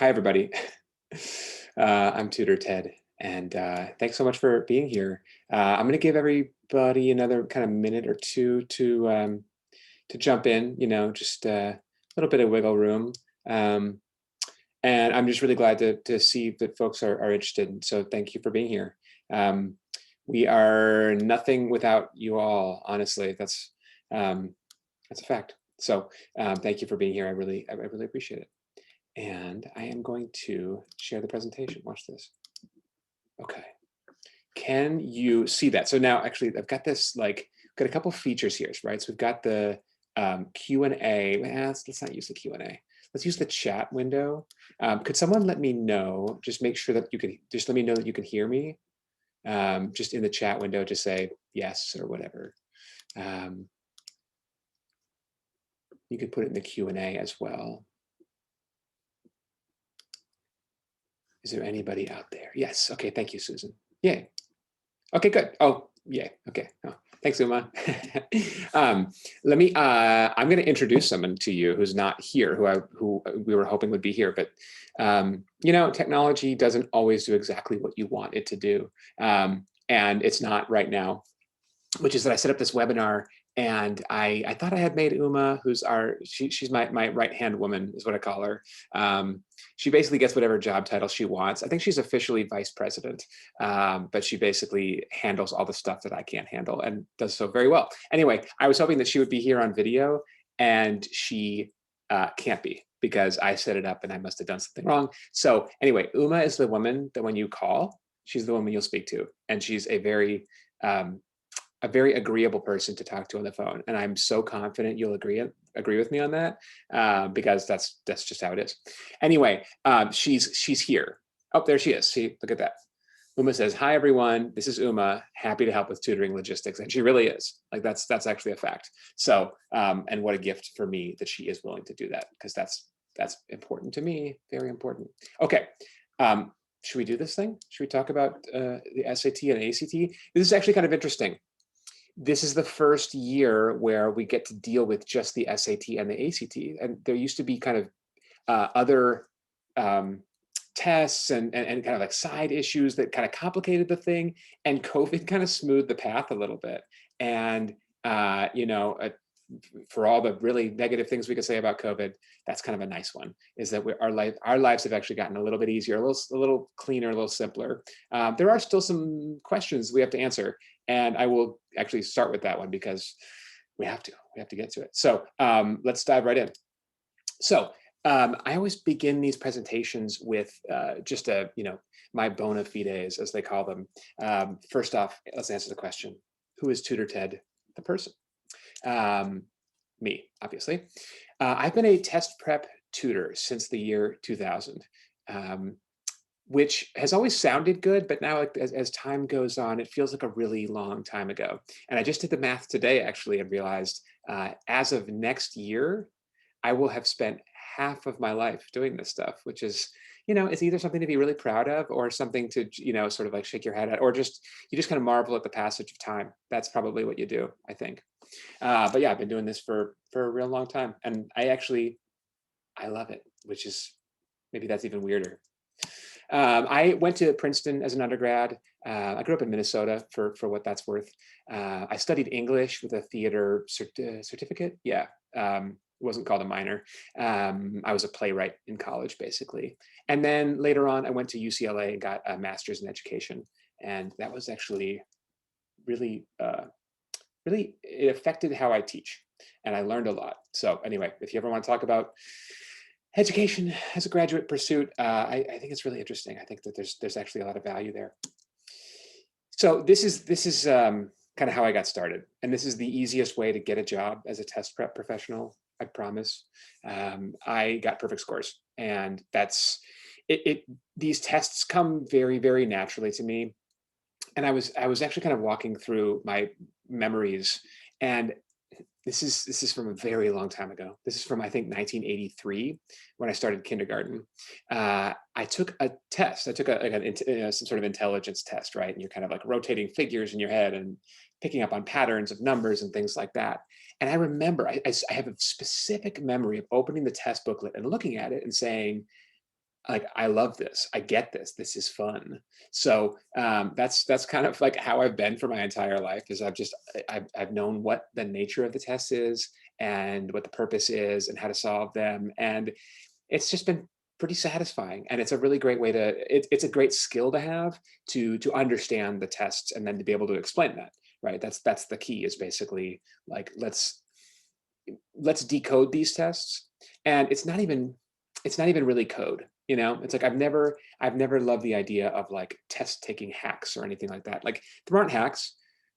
Hi, everybody. I'm Tutor Ted, and thanks so much for being here. I'm going to give everybody another kind of minute or two to jump in. Just a little bit of wiggle room, um, and I'm just really glad to see that folks are interested. And so, thank you for being here. Um, we are nothing without you all. Honestly, um, that's a fact. So, thank you for being here. I really appreciate it. And I am going to share the presentation. Watch this. Okay. Can you see that? So now actually I've got this got a couple features here, right? So we've got the Q&A. Let's not use the Q&A. Let's use the chat window. Could someone let me know, just make sure that you can, just let me know that you can hear me. Just in the chat window, just say yes or whatever. You could put it in the Q&A as well. Is there anybody out there? Yes. Okay. Thank you, Susan. Yay. Okay, good. Oh, yay. Okay. Oh, thanks, Uma. Let me. I'm going to introduce someone to you who's not here, who we were hoping would be here, but technology doesn't always do exactly what you want it to do, and it's not right now. Which is that I set up this webinar and I thought I had made Uma, who's she's my right-hand woman, is what I call her. She basically gets whatever job title she wants. I think she's officially vice president, but she basically handles all the stuff that I can't handle and does so very well. Anyway, I was hoping that she would be here on video, and she can't be because I set it up and I must have done something wrong. So anyway, Uma is the woman that when you call, she's the woman you'll speak to, and she's a very agreeable person to talk to on the phone, and I'm so confident you'll agree with me on that, because that's just how it is. Anyway, she's here. Oh, there she is. See, look at that. Uma says, "Hi everyone, this is Uma. Happy to help with tutoring logistics," and she really is. Like that's actually a fact. So, and what a gift for me that she is willing to do that, because that's important to me. Very important. Okay. Should we do this thing? Should we talk about the SAT and ACT? This is actually kind of interesting. This is the first year where we get to deal with just the SAT and the ACT. And there used to be kind of other tests and kind of like side issues that kind of complicated the thing. And COVID kind of smoothed the path a little bit. And, for all the really negative things we could say about COVID, that's kind of a nice one, is that our lives have actually gotten a little bit easier, a little cleaner, a little simpler. There are still some questions we have to answer, and I will actually start with that one because we have to get to it. So let's dive right in. So I always begin these presentations with just my bona fides, as they call them. First off, let's answer the question: who is Tutor Ted, the person? Me, obviously. I've been a test prep tutor since the year 2000, which has always sounded good, but now as time goes on, it feels like a really long time ago. And I just did the math today, actually, and realized as of next year, I will have spent half of my life doing this stuff, which is, it's either something to be really proud of or something to, sort of like shake your head at, or you just kind of marvel at the passage of time. That's probably what you do, I think. But yeah, I've been doing this for a real long time, and I love it, which is, maybe that's even weirder. I went to Princeton as an undergrad. I grew up in Minnesota, for what that's worth. I studied English with a theater certificate. Yeah, it wasn't called a minor. I was a playwright in college, basically. And then later on, I went to UCLA and got a master's in education. And that was actually really, it affected how I teach. And I learned a lot. So anyway, if you ever want to talk about education as a graduate pursuit, I think it's really interesting. I think that there's actually a lot of value there. So this is kind of how I got started, and this is the easiest way to get a job as a test prep professional. I promise. I got perfect scores, and that's it. These tests come very, very naturally to me, and I was actually kind of walking through my memories, and this is from a very long time ago. This is from, I think, 1983, when I started kindergarten. I took a test. I took some sort of intelligence test, right? And you're kind of like rotating figures in your head and picking up on patterns of numbers and things like that. And I remember, I have a specific memory of opening the test booklet and looking at it and saying, like, I love this. I get this. This is fun. So that's kind of like how I've been for my entire life. Is I've known what the nature of the test is and what the purpose is and how to solve them, and it's just been pretty satisfying. And it's a really great way to. It's a great skill to have to understand the tests and then to be able to explain that. Right. That's the key. Is basically like let's decode these tests, and it's not even really code. It's like I've never loved the idea of like test taking hacks or anything like that. Like, there aren't hacks,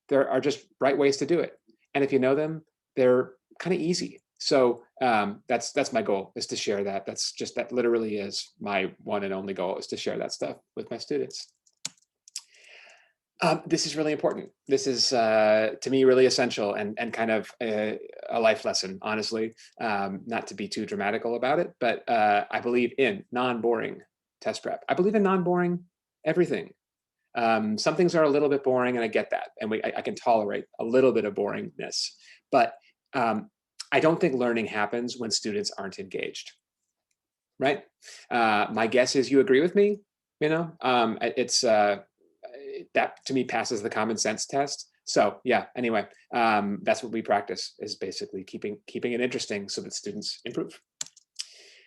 there are just right ways to do it, and if you know them, they're kind of easy. So that's my goal, is to share that. That literally is my one and only goal, is to share that stuff with my students. This is really important. This is, to me, really essential, and kind of a life lesson, honestly. Not to be too dramatical about it, but I believe in non-boring test prep. I believe in non-boring everything. Some things are a little bit boring, and I get that, and I can tolerate a little bit of boringness. But I don't think learning happens when students aren't engaged, right? My guess is you agree with me. It's that, to me, passes the common sense test. So yeah, anyway, that's what we practice, is basically keeping it interesting so that students improve.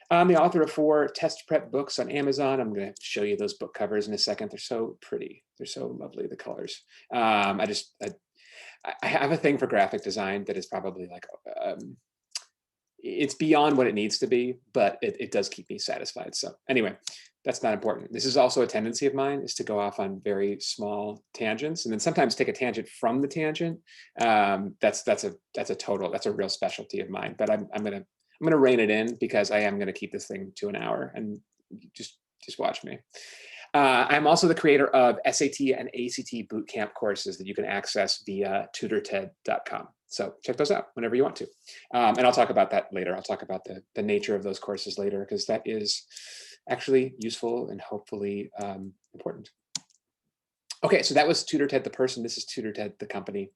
I'm the author of 4 test prep books on Amazon. I'm going to show you those book covers in a second. They're so pretty. They're so lovely, the colors. I have a thing for graphic design that is probably like, it's beyond what it needs to be, but it does keep me satisfied. So anyway, that's not important. This is also a tendency of mine, is to go off on very small tangents, and then sometimes take a tangent from the tangent. That's a real specialty of mine. But I'm gonna rein it in, because I am gonna keep this thing to an hour, and just watch me. I'm also the creator of SAT and ACT bootcamp courses that you can access via tutorted.com. So check those out whenever you want to. And I'll talk about that later. I'll talk about the nature of those courses later, because that is actually useful and hopefully important. Okay, so that was TutorTed the person. This is TutorTed the company,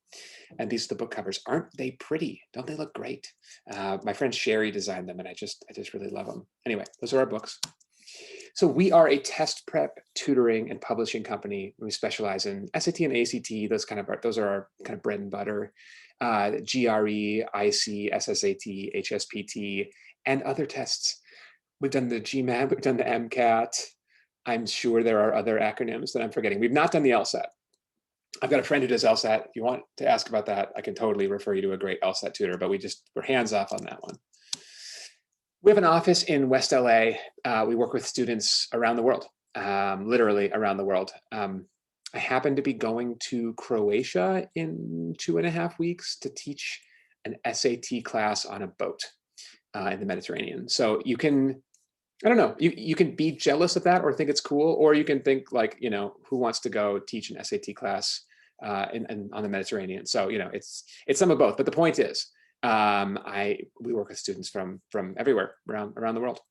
and these are the book covers. Aren't they pretty? Don't they look great? My friend Sherry designed them, and I just really love them. Anyway, those are our books. So we are a test prep tutoring and publishing company. We specialize in SAT and ACT. Those are our kind of bread and butter. GRE, IC, SSAT, HSPT, and other tests. We've done the GMAT, we've done the MCAT. I'm sure there are other acronyms that I'm forgetting. We've not done the LSAT. I've got a friend who does LSAT. If you want to ask about that, I can totally refer you to a great LSAT tutor, but we're hands off on that one. We have an office in West LA. We work with students around the world, literally around the world. I happen to be going to Croatia in 2.5 weeks to teach an SAT class on a boat in the Mediterranean. So you can, I don't know, you can be jealous of that or think it's cool, or you can think like, who wants to go teach an SAT class on the Mediterranean? So, it's some of both. But the point is, we work with students from everywhere around the world,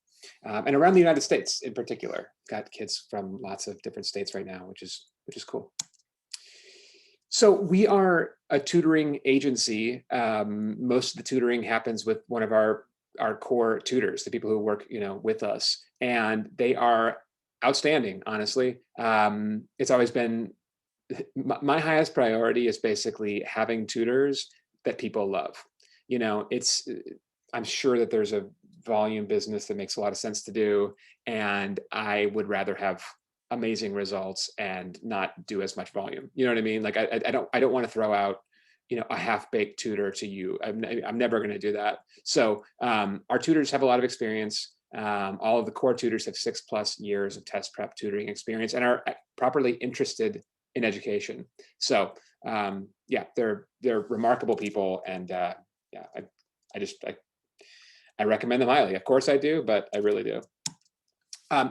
and around the United States in particular. Got kids from lots of different states right now, which is cool. So we are a tutoring agency. Most of the tutoring happens with one of our core tutors, the people who work with us, and they are outstanding. Honestly, it's always been my highest priority is basically having tutors that people love. I'm sure that there's a volume business that makes a lot of sense to do, and I would rather have amazing results and not do as much volume. You know what I mean? Like I don't want to throw out a half-baked tutor to you. I'm never going to do that. So our tutors have a lot of experience. All of the core tutors have 6+ years of test prep tutoring experience and are properly interested in education. So yeah, they're remarkable people, and I recommend them highly. Of course I do, but I really do.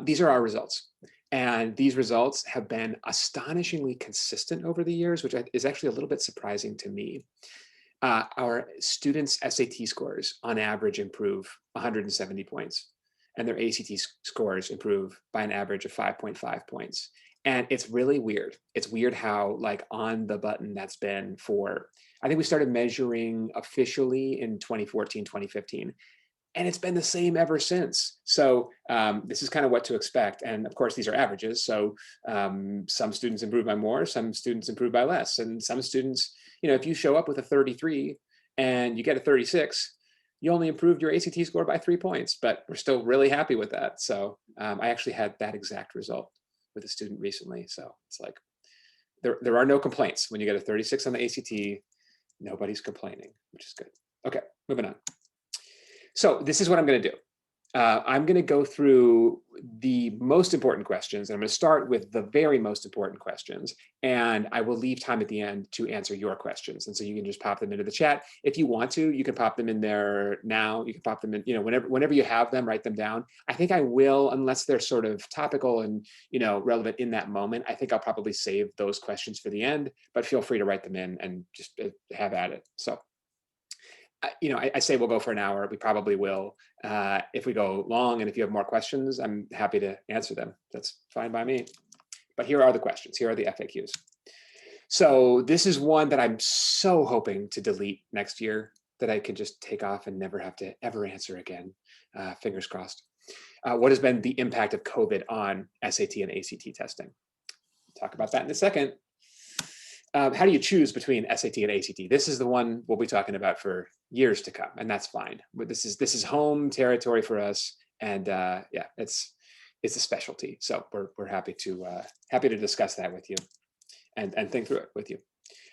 These are our results. And these results have been astonishingly consistent over the years, which is actually a little bit surprising to me. Our students' SAT scores on average improve 170 points, and their ACT scores improve by an average of 5.5 points. And it's really weird. It's weird how like on the button that's been for, I think we started measuring officially in 2014, 2015. And it's been the same ever since. So this is kind of what to expect. And of course, these are averages. So some students improve by more, some students improve by less. And some students, if you show up with a 33 and you get a 36, you only improved your ACT score by 3 points, but we're still really happy with that. So I actually had that exact result with a student recently. So it's like, there are no complaints. When you get a 36 on the ACT, nobody's complaining, which is good. Okay, moving on. So this is what I'm going to do. I'm going to go through the most important questions, and I'm going to start with the very most important questions, and I will leave time at the end to answer your questions. And so you can just pop them into the chat. If you want to, you can pop them in there now. You can pop them in, whenever you have them, write them down. I think I will, unless they're sort of topical and, relevant in that moment. I think I'll probably save those questions for the end, but feel free to write them in and just have at it. So I say we'll go for an hour. We probably will. If we go long and if you have more questions, I'm happy to answer them. That's fine by me. But here are the questions. Here are the FAQs. So this is one that I'm so hoping to delete next year, that I can just take off and never have to ever answer again. Fingers crossed. What has been the impact of COVID on SAT and ACT testing? Talk about that in a second. How do you choose between SAT and ACT? This is the one we'll be talking about for years to come, and that's fine. But this is home territory for us, and yeah, it's a specialty. So we're happy to discuss that with you, and think through it with you.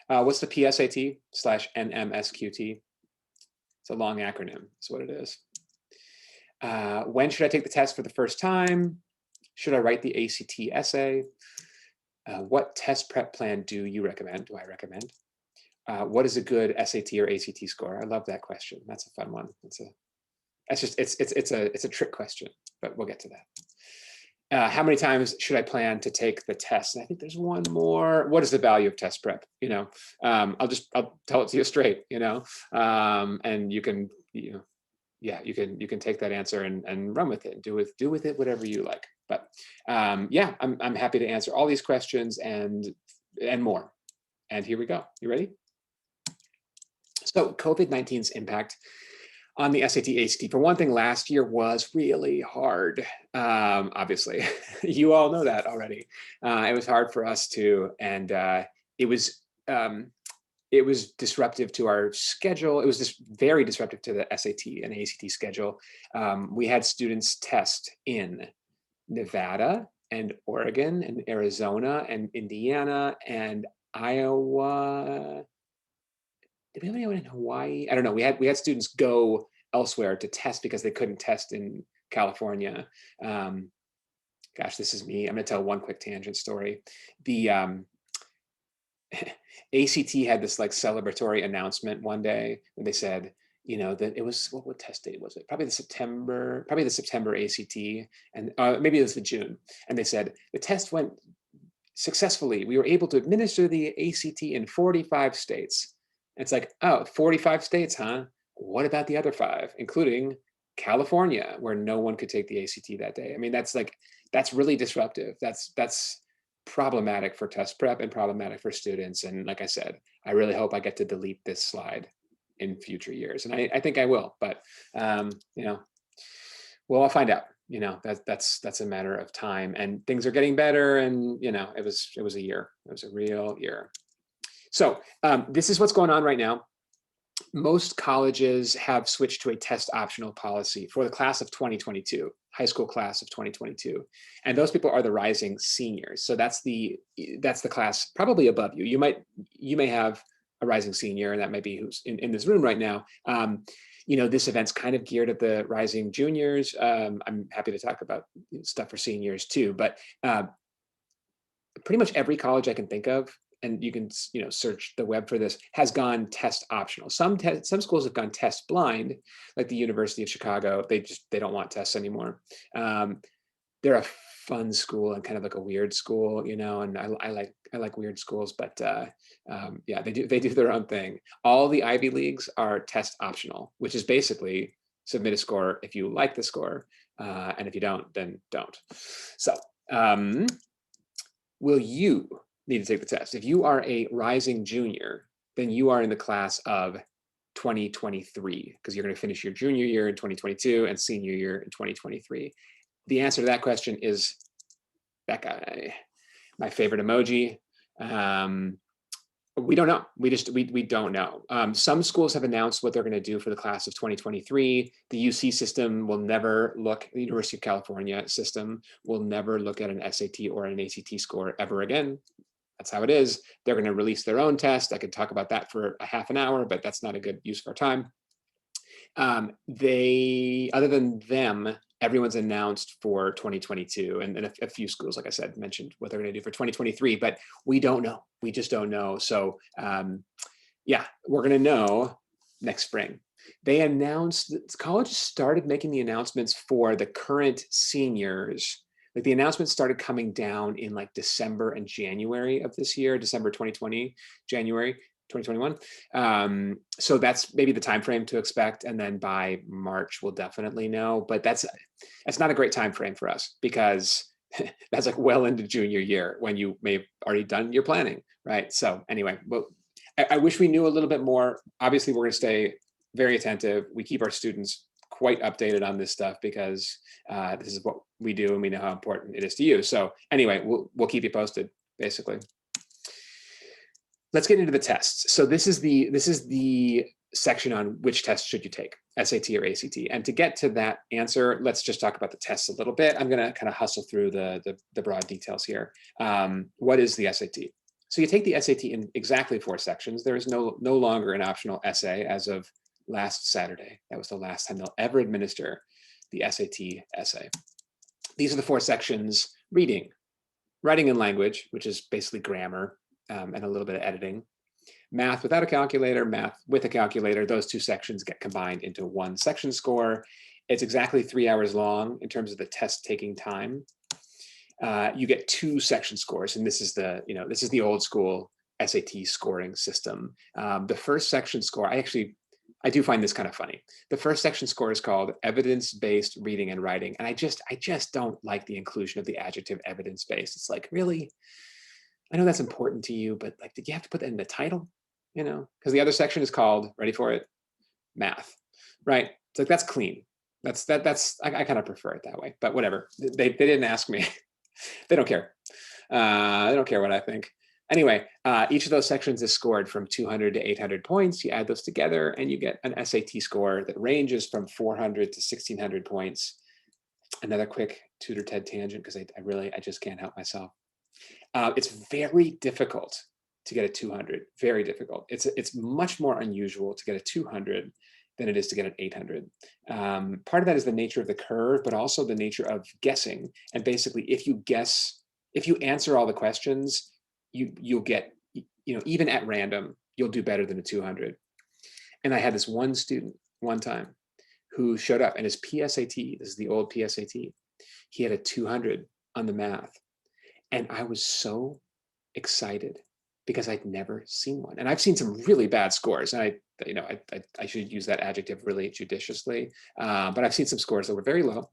What's the PSAT/NMSQT? It's a long acronym. That's what it is. When should I take the test for the first time? Should I write the ACT essay? What test prep plan do you recommend? Do I recommend? What is a good SAT or ACT score? I love that question. That's a fun one. It's a trick question, but we'll get to that. How many times should I plan to take the test? And I think there's one more. What is the value of test prep? I'll tell it to you straight. And you can, yeah, you can take that answer and run with it and do with it whatever you like. But yeah, I'm happy to answer all these questions and more. And here we go. You ready? So COVID-19's impact on the SAT, ACT. For one thing, last year was really hard. Obviously, you all know that already. It was hard for us too, and it was disruptive to our schedule. It was just very disruptive to the SAT and ACT schedule. We had students test in Nevada and Oregon and Arizona and Indiana and Iowa. Did we have anyone in Hawaii? I don't know. We had students go elsewhere to test because they couldn't test in California. Gosh, this is me. I'm going to tell one quick tangent story. The ACT had this like celebratory announcement one day when they said, that it was, what test date was it? Probably the September ACT, and maybe it was the June. And they said the test went successfully. We were able to administer the ACT in 45 states. And it's like, oh, 45 states, huh? What about the other 5, including California, where no one could take the ACT that day? I mean, that's really disruptive. That's problematic for test prep and problematic for students. And like I said, I really hope I get to delete this slide in future years. And I think I will, but well, I'll find out. That's a matter of time, and things are getting better. And it was a year. It was a real year. So this is what's going on right now. Most colleges have switched to a test optional policy for the class of 2022, high school class of 2022. And those people are the rising seniors. So that's the class probably above you. You may have a rising senior, and that may be who's in this room right now. This event's kind of geared at the rising juniors. I'm happy to talk about stuff for seniors too, but pretty much every college I can think of, and you can search the web for this, has gone test optional. Some schools have gone test blind, like the University of Chicago. They don't want tests anymore. They're a fun school and kind of like a weird school, and I like weird schools, but yeah, they do their own thing. All the Ivy Leagues are test optional, which is basically submit a score if you like the score, and if you don't, then don't. So will you need to take the test? If you are a rising junior, then you are in the class of 2023, because you're going to finish your junior year in 2022 and senior year in 2023? The answer to that question is that guy, my favorite emoji. We don't know. We don't know. Some schools have announced what they're going to do for the class of 2023. The UC system will never look, the University of California system will never look at an SAT or an ACT score ever again. That's how it is. They're going to release their own test. I could talk about that for a half an hour, but that's not a good use of our time. Other than them, everyone's announced for 2022, and a few schools, like I said, mentioned what they're going to do for 2023, but we don't know. We just don't know. So yeah, we're going to know next spring. They announced, colleges started making the announcements for the current seniors. Like the announcements started coming down in like December and January of this year, December 2020, January 2021. So that's maybe the time frame to expect, and then by March we'll definitely know. But that's not a great time frame for us, because that's like well into junior year when you may have already done your planning, right? So anyway, well, I wish we knew a little bit more. Obviously, we're going to stay very attentive. We keep our students quite updated on this stuff, because this is what we do and we know how important it is to you. So anyway, we'll keep you posted, basically. Let's get into the tests. So this is the section on which test should you take, SAT or ACT. And to get to that answer, let's just talk about the tests a little bit. I'm going to kind of hustle through the broad details here. What is the SAT? So you take the SAT in exactly 4 sections. There is no longer an optional essay as of last Saturday. That was the last time they'll ever administer the SAT essay. These are the 4 sections: reading, writing and language, which is basically grammar, and a little bit of editing. Math without a calculator, math with a calculator. Those 2 sections get combined into 1 section score. It's exactly 3 hours long in terms of the test taking time. You get 2 section scores, and this is the old school SAT scoring system. The first section score, I do find this kind of funny. The first section score is called evidence-based reading and writing, and I just don't like the inclusion of the adjective evidence-based. It's like, really? I know that's important to you, but like, did you have to put that in the title? You know, because the other section is called, ready for it, math, right? It's like, that's clean. I kind of prefer it that way, but whatever. They didn't ask me. They don't care. They don't care what I think. Anyway, each of those sections is scored from 200 to 800 points. You add those together and you get an SAT score that ranges from 400 to 1600 points. Another quick Tutor TED tangent, because I just can't help myself. It's very difficult to get a 200, very difficult. It's much more unusual to get a 200 than it is to get an 800. Part of that is the nature of the curve, but also the nature of guessing. And basically, if you answer all the questions, you'll get, even at random, you'll do better than a 200. And I had this one student one time who showed up, and his PSAT, this is the old PSAT, he had a 200 on the math. And I was so excited because I'd never seen one. And I've seen some really bad scores. And I should use that adjective really judiciously. But I've seen some scores that were very low,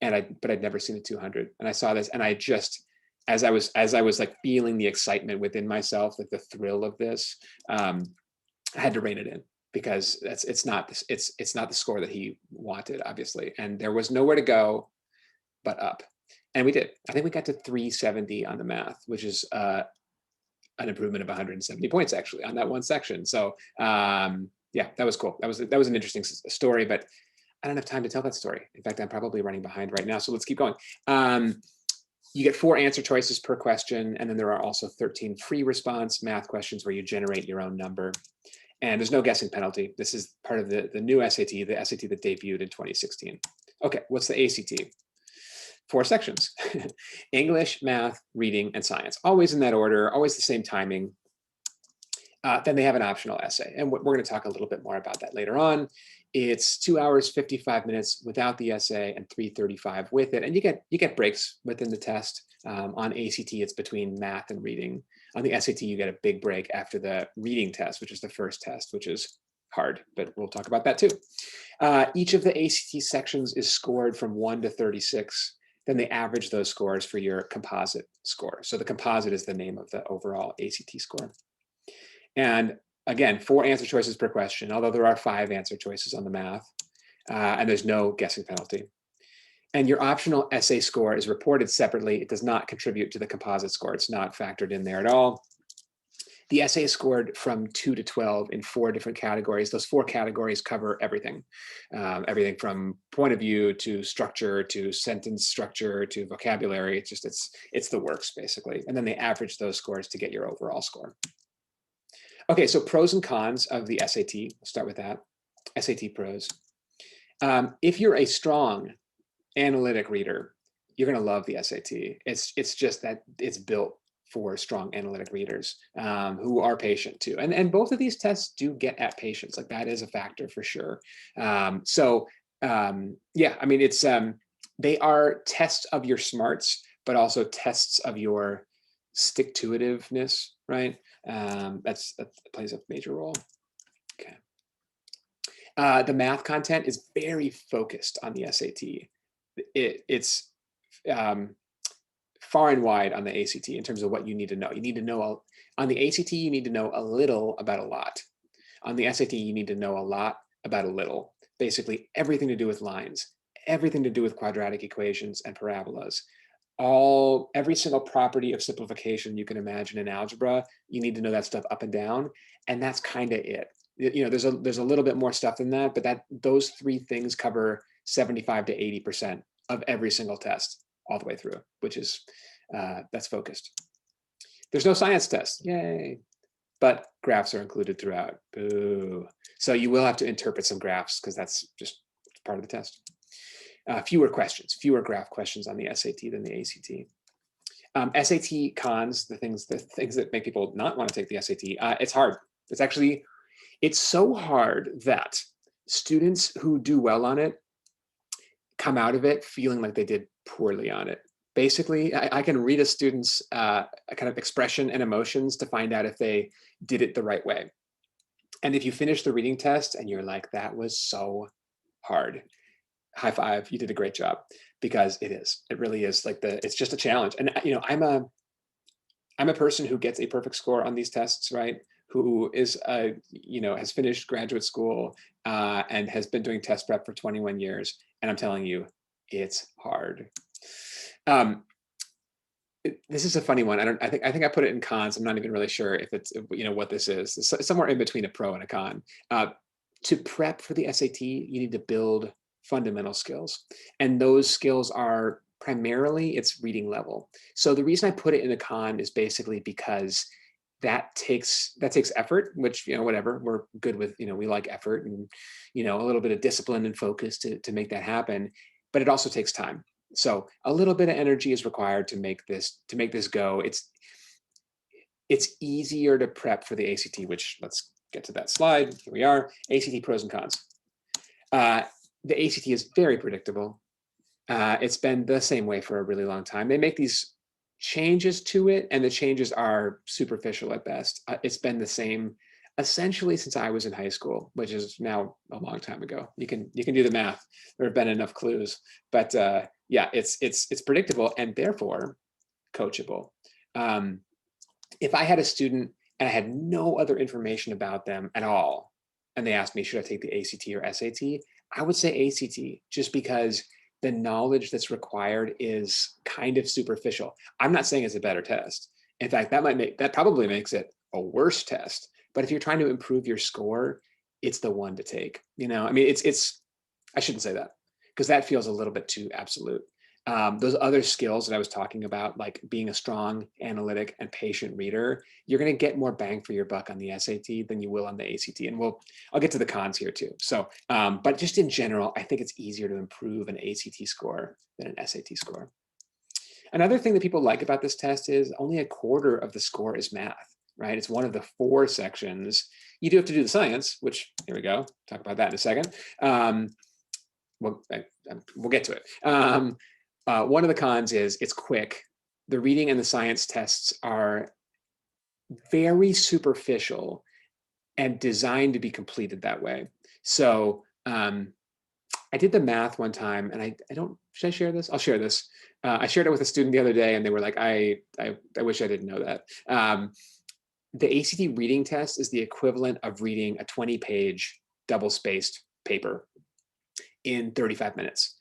but I'd never seen a 200. And I saw this, and I just, as I was like feeling the excitement within myself, like the thrill of this, I had to rein it in, because it's not the score that he wanted, obviously. And there was nowhere to go but up. And we did. I think we got to 370 on the math, which is an improvement of 170 points actually on that one section. So yeah, that was cool. That was an interesting story, but I don't have time to tell that story. In fact, I'm probably running behind right now. So let's keep going. You get 4 answer choices per question, and then there are also 13 free response math questions where you generate your own number. And there's no guessing penalty. This is part of the new SAT, the SAT that debuted in 2016. Okay, what's the ACT? 4 sections: English, math, reading, and science. Always in that order, always the same timing. Then they have an optional essay, and we're going to talk a little bit more about that later on. It's 2 hours, 55 minutes without the essay, and 335 with it. And you get breaks within the test. On ACT, it's between math and reading. On the SAT, you get a big break after the reading test, which is the first test, which is hard, but we'll talk about that too. Each of the ACT sections is scored from 1 to 36. Then they average those scores for your composite score. So the composite is the name of the overall ACT score. And Again, 4 answer choices per question, although there are 5 answer choices on the math, and there's no guessing penalty. And your optional essay score is reported separately. It does not contribute to the composite score. It's not factored in there at all. The essay is scored from 2 to 12 in 4 different categories. Those 4 categories cover everything, everything from point of view to structure to sentence structure to vocabulary. It's just, it's the works basically. And then they average those scores to get your overall score. Okay, so pros and cons of the SAT. We'll start with that. SAT pros. If you're a strong analytic reader, you're going to love the SAT. It's just that it's built for strong analytic readers who are patient too. And both of these tests do get at patience. Like that is a factor for sure. Yeah, I mean, it's they are tests of your smarts, but also tests of your stick-to-itiveness, right? That plays a major role. Okay. The math content is very focused on the SAT. It's far and wide on the ACT in terms of what you need to know. You need to know, on the ACT, you need to know a little about a lot. On the SAT, you need to know a lot about a little. Basically, everything to do with lines, everything to do with quadratic equations and parabolas. Every single property of simplification you can imagine in algebra, you need to know that stuff up and down, and that's kind of it. You know, there's a little bit more stuff than that, but those 3 things cover 75 to 80% of every single test all the way through, which is that's focused. There's no science test, yay, but graphs are included throughout. Boo. So you will have to interpret some graphs because that's just part of the test. Fewer questions, fewer graph questions on the SAT than the ACT. SAT cons, the things that make people not want to take the SAT. It's hard. It's so hard that students who do well on it come out of it feeling like they did poorly on it. Basically, I can read a student's kind of expression and emotions to find out if they did it the right way. And if you finish the reading test and you're like, that was so hard, high five, you did a great job, because it is. It really is like it's just a challenge. And you know, I'm a person who gets a perfect score on these tests, right? Who is you know, has finished graduate school and has been doing test prep for 21 years. And I'm telling you, it's hard. This is a funny one. I think I put it in cons. I'm not even really sure if it's, you know, what this is. It's somewhere in between a pro and a con. To prep for the SAT, you need to build fundamental skills, and those skills are primarily it's reading level. So the reason I put it in a con is basically because that takes effort, which, you know, whatever, we're good with, you know, we like effort and, you know, a little bit of discipline and focus to make that happen, but it also takes time. So a little bit of energy is required to make this go. It's easier to prep for the ACT, which let's get to that slide. Here we are, ACT pros and cons. The ACT is very predictable. It's been the same way for a really long time. They make these changes to it, and the changes are superficial at best. It's been the same essentially since I was in high school, which is now a long time ago. You can do the math. There have been enough clues, but yeah, it's predictable and therefore coachable. If I had a student and I had no other information about them at all, and they asked me, should I take the ACT or SAT? I would say ACT, just because the knowledge that's required is kind of superficial. I'm not saying it's a better test. In fact, that probably makes it a worse test. But if you're trying to improve your score, it's the one to take. You know, I mean, I shouldn't say that, because that feels a little bit too absolute. Those other skills that I was talking about, like being a strong analytic and patient reader, you're going to get more bang for your buck on the SAT than you will on the ACT. And I'll get to the cons here too. So, but just in general, I think it's easier to improve an ACT score than an SAT score. Another thing that people like about this test is only a quarter of the score is math, right? It's one of the 4 sections. You do have to do the science, which, here we go, talk about that in a second. We'll get to it. One of the cons is it's quick. The reading and the science tests are very superficial and designed to be completed that way. So I did the math one time, and should I share this? I'll share this. I shared it with a student the other day, and they were like, I wish I didn't know that. the ACT reading test is the equivalent of reading a 20-page double-spaced paper in 35 minutes.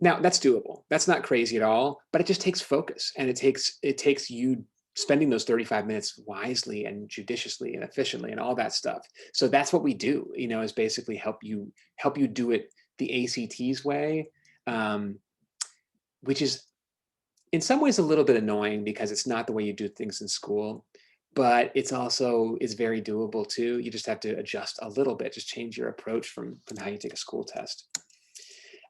Now, that's doable. That's not crazy at all, but it just takes focus, and it takes you spending those 35 minutes wisely and judiciously and efficiently and all that stuff. So that's what we do, is basically help you do it the ACT's way, which is in some ways a little bit annoying because it's not the way you do things in school, but it's very doable too. You just have to adjust a little bit, just change your approach from how you take a school test.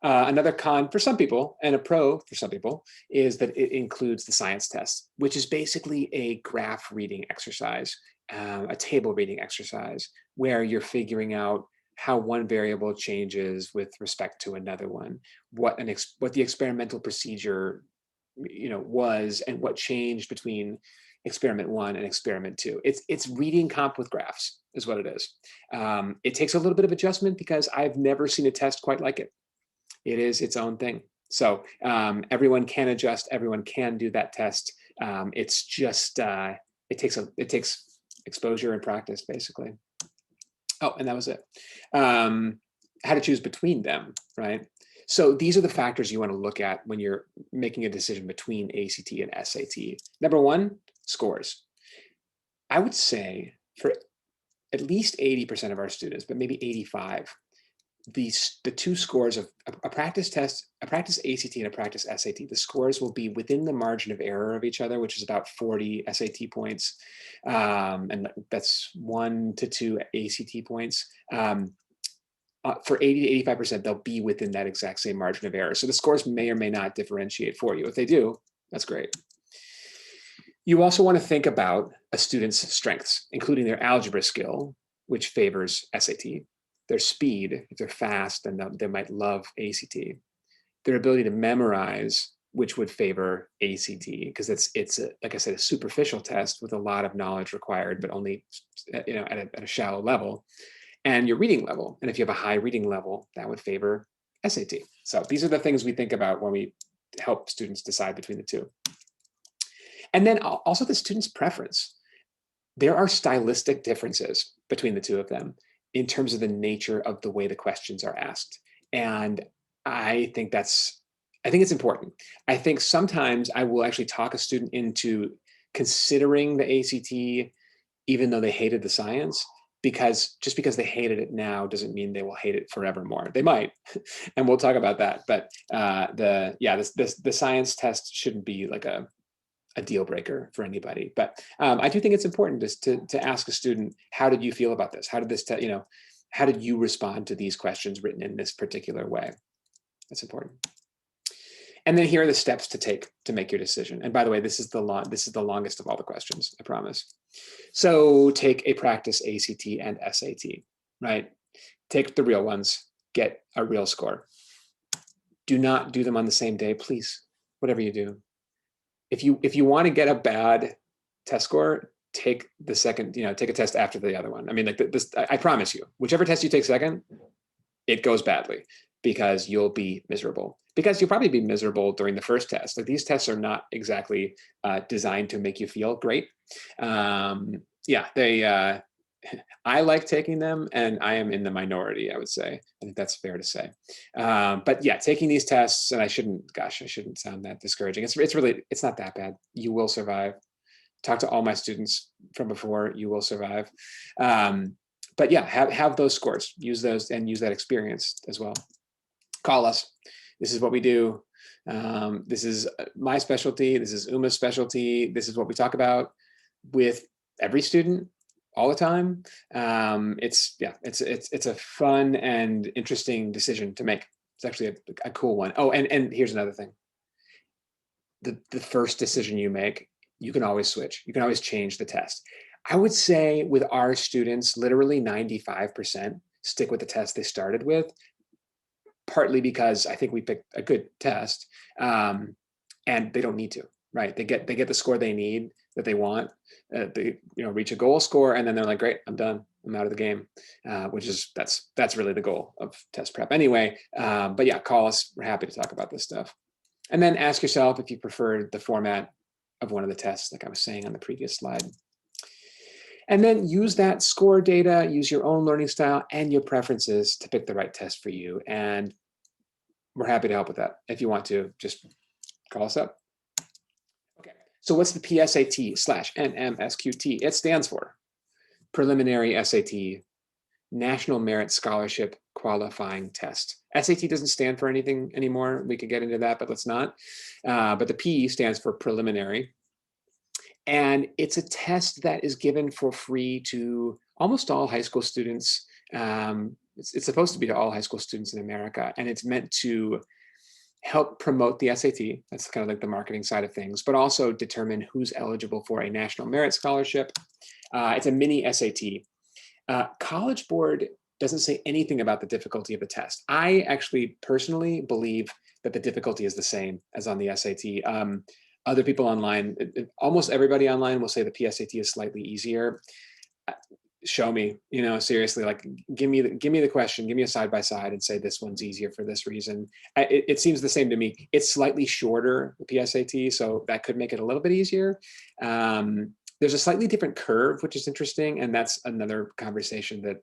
Another con for some people and a pro for some people is that it includes the science test, which is basically a graph reading exercise, a table reading exercise, where you're figuring out how one variable changes with respect to another one, what the experimental procedure was, and what changed between experiment 1 and experiment 2. It's reading comp with graphs is what it is. It takes a little bit of adjustment because I've never seen a test quite like it. It is its own thing. So everyone can adjust. Everyone can do that test. It's just it takes exposure and practice, basically. Oh, and that was it. How to choose between them, right? So these are the factors you want to look at when you're making a decision between ACT and SAT. Number 1, scores. I would say for at least 80% of our students, but maybe 85%, the two scores of a practice test, a practice ACT and a practice SAT, the scores will be within the margin of error of each other, which is about 40 SAT points. And that's 1 to 2 ACT points. For 80 to 85%, they'll be within that exact same margin of error. So the scores may or may not differentiate for you. If they do, that's great. You also want to think about a student's strengths, including their algebra skill, which favors SAT, their speed, if they're fast, then they might love ACT, their ability to memorize, which would favor ACT, because it's like I said, a superficial test with a lot of knowledge required, but only at a shallow level, and your reading level. And if you have a high reading level, that would favor SAT. So these are the things we think about when we help students decide between the two. And then also the student's preference. There are stylistic differences between the two of them in terms of the nature of the way the questions are asked. And I think it's important. I think sometimes I will actually talk a student into considering the ACT, even though they hated the science, because just because they hated it now doesn't mean they will hate it forevermore. They might, and we'll talk about that. But the science test shouldn't be like a deal breaker for anybody. But I do think it's important just to ask a student, how did you feel about this? How did this, how did you respond to these questions written in this particular way? That's important. And then here are the steps to take to make your decision. And by the way, this is the longest of all the questions, I promise. So take a practice ACT and SAT, right? Take the real ones, get a real score. Do not do them on the same day, please, whatever you do. If you want to get a bad test score, take the second, take a test after the other one. I mean, like this, I promise you, whichever test you take second, it goes badly because you'll be miserable. Because you'll probably be miserable during the first test. Like these tests are not exactly designed to make you feel great. I like taking them, and I am in the minority, I would say. I think that's fair to say. But yeah, taking these tests, and I shouldn't sound that discouraging. It's not that bad. You will survive. Talk to all my students from before, you will survive. But yeah, have those scores, use those, and use that experience as well. Call us. This is what we do. This is my specialty. This is Uma's specialty. This is what we talk about with every student all the time. It's a fun and interesting decision to make. It's actually a cool one. Oh, and here's another thing. The first decision you make, you can always switch. You can always change the test. I would say with our students, literally 95% stick with the test they started with, partly because I think we picked a good test, and they don't need to, right? They get the score they need, that they want, they reach a goal score, and then they're like, great, I'm done, I'm out of the game, which is that's really the goal of test prep anyway. But yeah, call us. We're happy to talk about this stuff. And then ask yourself if you prefer the format of one of the tests, like I was saying on the previous slide. And then use that score data, use your own learning style and your preferences to pick the right test for you. And we're happy to help with that. If you want to, just call us up. Okay, so what's the PSAT/NMSQT? It stands for Preliminary SAT, National Merit Scholarship Qualifying Test. SAT doesn't stand for anything anymore. We could get into that, but let's not. But the P stands for preliminary. And it's a test that is given for free to almost all high school students. It's supposed to be to all high school students in America, and it's meant to help promote the SAT. That's kind of like the marketing side of things, but also determine who's eligible for a National Merit Scholarship. It's a mini SAT. College Board doesn't say anything about the difficulty of the test. I actually personally believe that the difficulty is the same as on the SAT. Other people online, almost everybody online will say the PSAT is slightly easier. Show me, seriously, like give me the question, give me a side-by-side and say this one's easier for this reason. It seems the same to me. It's slightly shorter, the PSAT, so that could make it a little bit easier. There's a slightly different curve, which is interesting. And that's another conversation that,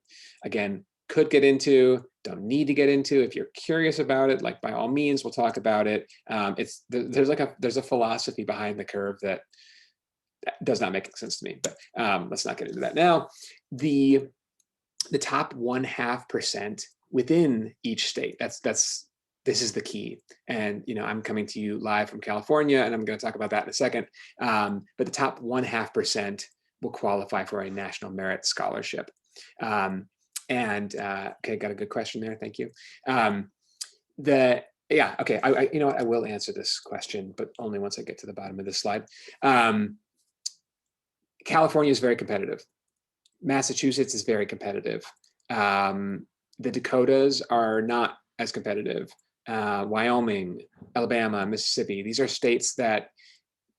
again, could get into, don't need to get into. If you're curious about it, like by all means, we'll talk about it. There's a philosophy behind the curve that does not make sense to me, but let's not get into that now. The top 0.5% within each state, this is the key. And I'm coming to you live from California, and I'm going to talk about that in a second. But the top 0.5% will qualify for a National Merit Scholarship. Okay, got a good question there. Thank you. Okay. You know what? I will answer this question, but only once I get to the bottom of this slide. California is very competitive. Massachusetts is very competitive. The Dakotas are not as competitive. Wyoming, Alabama, Mississippi, these are states that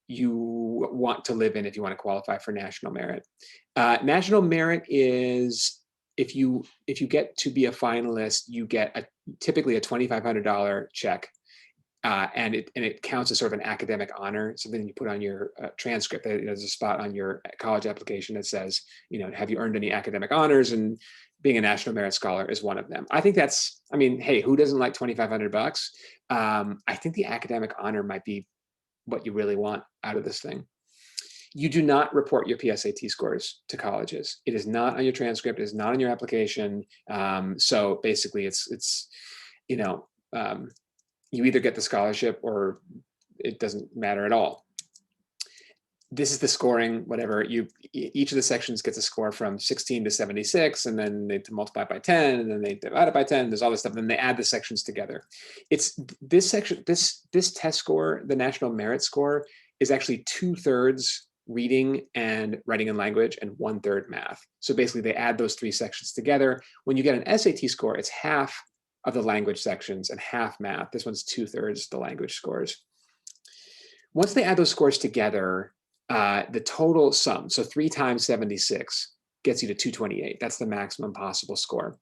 you want to live in if you want to qualify for national merit. National merit is, if you get to be a finalist, you get typically a $2,500 check, and it counts as sort of an academic honor, something you put on your transcript. There's a spot on your college application that says, have you earned any academic honors? And being a National Merit Scholar is one of them. I think that's, hey, who doesn't like $2,500? I think the academic honor might be what you really want out of this thing. You do not report your PSAT scores to colleges. It is not on your transcript. It is not on your application. So basically, it's you either get the scholarship or it doesn't matter at all. This is the scoring, whatever. Each of the sections gets a score from 16 to 76, and then they multiply by 10, and then they divide it by 10. There's all this stuff, and then they add the sections together. It's this section, this test score, the National Merit Score, is actually 2/3 reading and writing and language and 1/3 math. So basically they add those three sections together. When you get an SAT score, it's half of the language sections and half math. This one's 2/3 the language scores. Once they add those scores together, the total sum, so 3 times 76 gets you to 228. That's the maximum possible score.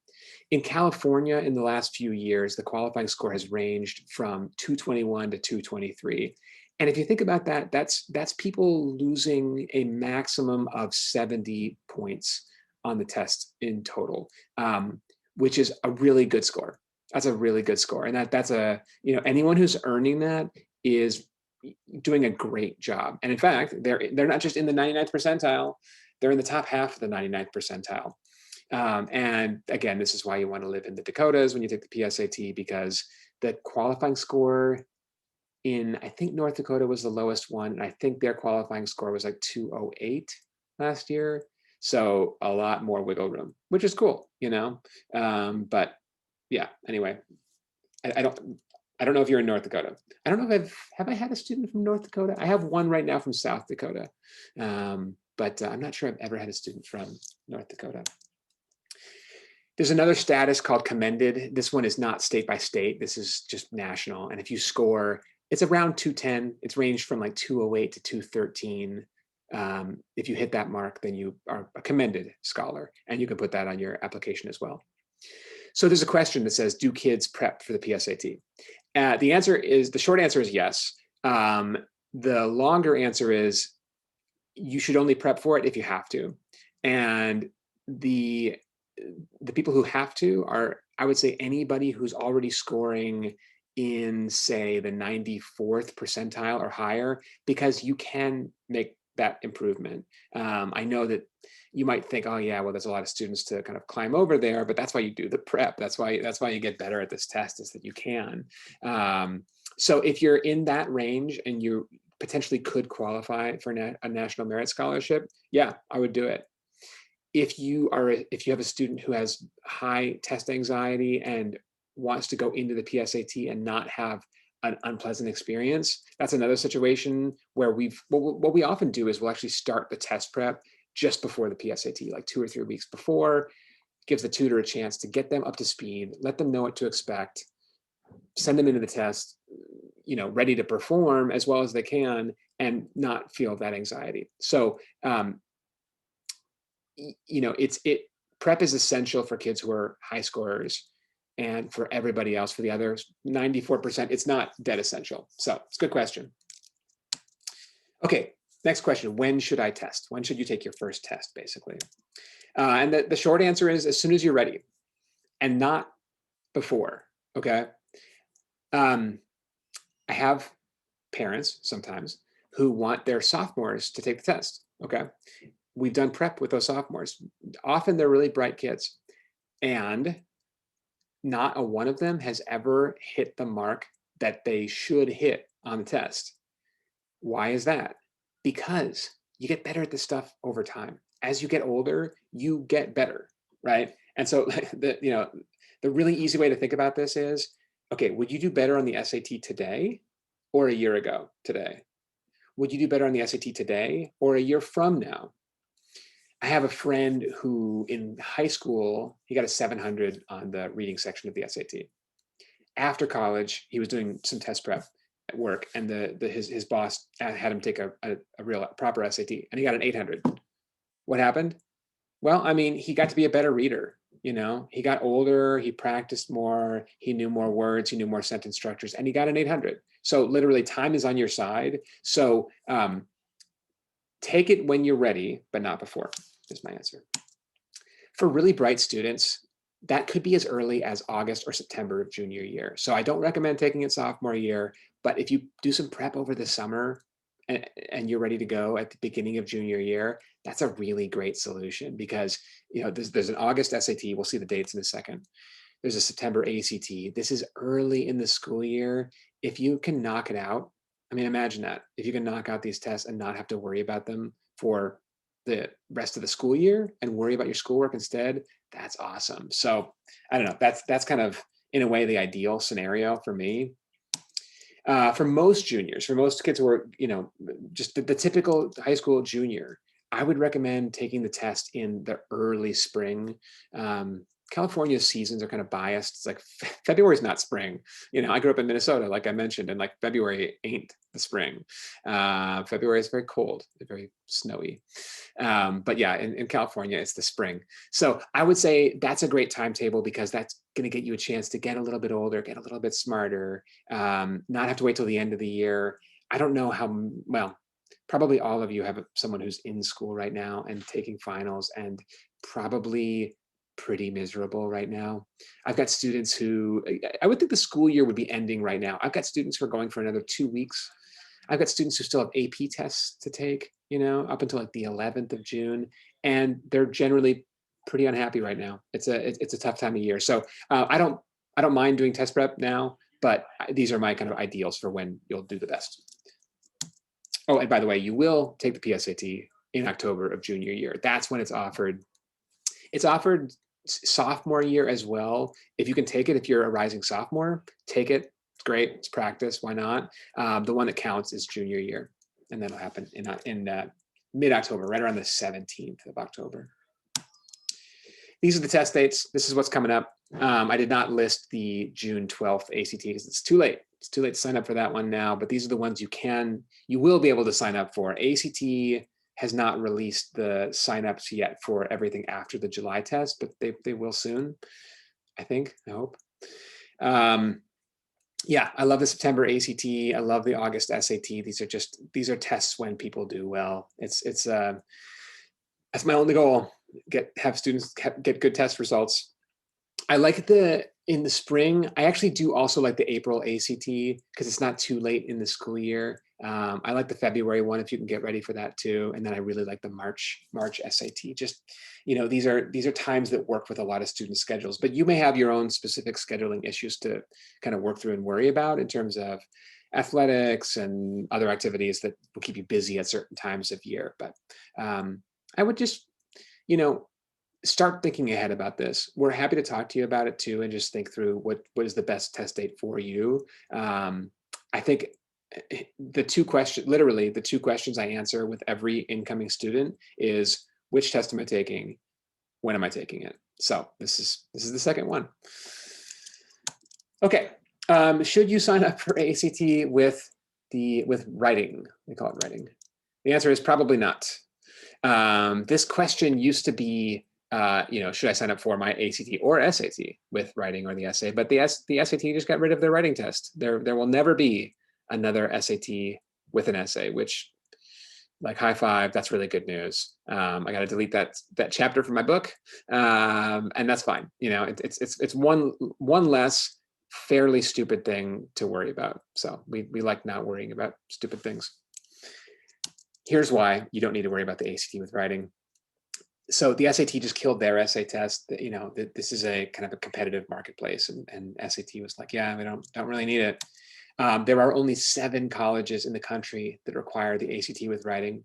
In California, in the last few years, the qualifying score has ranged from 221 to 223. And if you think about that, that's people losing a maximum of 70 points on the test in total, which is a really good score. That's a really good score. And that's anyone who's earning that is doing a great job. And in fact, they're not just in the 99th percentile, they're in the top half of the 99th percentile. And again, this is why you want to live in the Dakotas when you take the PSAT, because the qualifying score in, I think North Dakota was the lowest one. And I think their qualifying score was like 208 last year. So a lot more wiggle room, which is cool, but yeah, anyway, I don't know if you're in North Dakota. I don't know if have I had a student from North Dakota? I have one right now from South Dakota, but I'm not sure I've ever had a student from North Dakota. There's another status called commended. This one is not state by state. This is just national. And if you score, it's around 210. It's ranged from like 208 to 213. If you hit that mark, then you are a commended scholar, and you can put that on your application as well. So there's a question that says, do kids prep for the PSAT? The short answer is yes. The longer answer is, you should only prep for it if you have to. And the people who have to are, I would say, anybody who's already scoring in, say, the 94th percentile or higher, because you can make that improvement. I know that you might think, oh yeah, well, there's a lot of students to kind of climb over there, but that's why you do the prep. That's why you get better at this test, is that you can. So if you're in that range and you potentially could qualify for a National Merit Scholarship, yeah, I would do it. If you have a student who has high test anxiety and wants to go into the PSAT and not have an unpleasant experience, that's another situation where what we often do is we'll actually start the test prep just before the PSAT, like 2 or 3 weeks before. Gives the tutor a chance to get them up to speed, let them know what to expect, send them into the test, ready to perform as well as they can and not feel that anxiety. So prep is essential for kids who are high scorers, and for everybody else, for the others, 94%, it's not dead essential. So it's a good question. Okay, next question. When should I test? When should you take your first test, basically? And the short answer is as soon as you're ready, and not before, okay? I have parents sometimes who want their sophomores to take the test, okay? We've done prep with those sophomores. Often they're really bright kids, and not a one of them has ever hit the mark that they should hit on the test. Why is that? Because you get better at this stuff over time. As you get older, you get better, right? And so the really easy way to think about this is, okay, would you do better on the SAT today or a year ago today? Would you do better on the SAT today or a year from now? I have a friend who in high school, he got a 700 on the reading section of the SAT. After college, he was doing some test prep at work, and his boss had him take a real proper SAT, and he got an 800. What happened? Well, I mean, he got to be a better reader. He got older, he practiced more, he knew more words, he knew more sentence structures, and he got an 800. So literally, time is on your side. So take it when you're ready, but not before, is my answer. For really bright students, that could be as early as August or September of junior year. So I don't recommend taking it sophomore year, but if you do some prep over the summer and you're ready to go at the beginning of junior year, that's a really great solution, because there's an August SAT. We'll see the dates in a second. There's a September ACT. This is early in the school year. If you can knock it out, I mean, imagine that. If you can knock out these tests and not have to worry about them for the rest of the school year and worry about your schoolwork instead, that's awesome. So I don't know, that's kind of in a way the ideal scenario for me. For most juniors, for most kids who are, just the typical high school junior, I would recommend taking the test in the early spring. California's seasons are kind of biased. It's like February is not spring. I grew up in Minnesota, like I mentioned, and like February ain't the spring. February is very cold, very snowy. But yeah, in California, it's the spring. So I would say that's a great timetable, because that's going to get you a chance to get a little bit older, get a little bit smarter, not have to wait till the end of the year. I don't know how well. Probably all of you have someone who's in school right now and taking finals, and probably pretty miserable right now. I've got students who, I would think the school year would be ending right now. I've got students who are going for another 2 weeks. I've got students who still have AP tests to take, up until like the 11th of June, and they're generally pretty unhappy right now. It's a tough time of year. So I don't mind doing test prep now, but these are my kind of ideals for when you'll do the best. Oh, and by the way, you will take the PSAT in October of junior year. That's when it's offered. It's offered sophomore year as well. If you can take it, if you're a rising sophomore, take it. It's great. It's practice. Why not? The one that counts is junior year, and that'll happen in mid-October, right around the 17th of October. These are the test dates. This is what's coming up. I did not list the June 12th ACT because it's too late. It's too late to sign up for that one now, but these are the ones you will be able to sign up for. ACT has not released the signups yet for everything after the July test, but they will soon, I think, I hope. Yeah, I love the September ACT. I love the August SAT. These are tests when people do well. That's my only goal. Have students get good test results. I like in the spring, I actually do also like the April ACT because it's not too late in the school year. I like the February one if you can get ready for that too. And then I really like the March SAT. Just, these are times that work with a lot of student schedules, but you may have your own specific scheduling issues to kind of work through and worry about in terms of athletics and other activities that will keep you busy at certain times of year. But I would just, start thinking ahead about this. We're happy to talk to you about it too, and just think through what is the best test date for you. I think literally the two questions I answer with every incoming student is, which test am I taking? When am I taking it? So this is the second one. Okay, should you sign up for ACT with writing? We call it writing. The answer is probably not. This question used to be, should I sign up for my ACT or SAT with writing or the essay? But the SAT just got rid of their writing test. There will never be another SAT with an essay, which, like, high five, that's really good news. I got to delete that chapter from my book, and that's fine. It's one less fairly stupid thing to worry about. So we like not worrying about stupid things. Here's why you don't need to worry about the ACT with writing. So the SAT just killed their essay test. This is a kind of a competitive marketplace, and SAT was like, yeah, we don't really need it. There are only 7 colleges in the country that require the ACT with writing,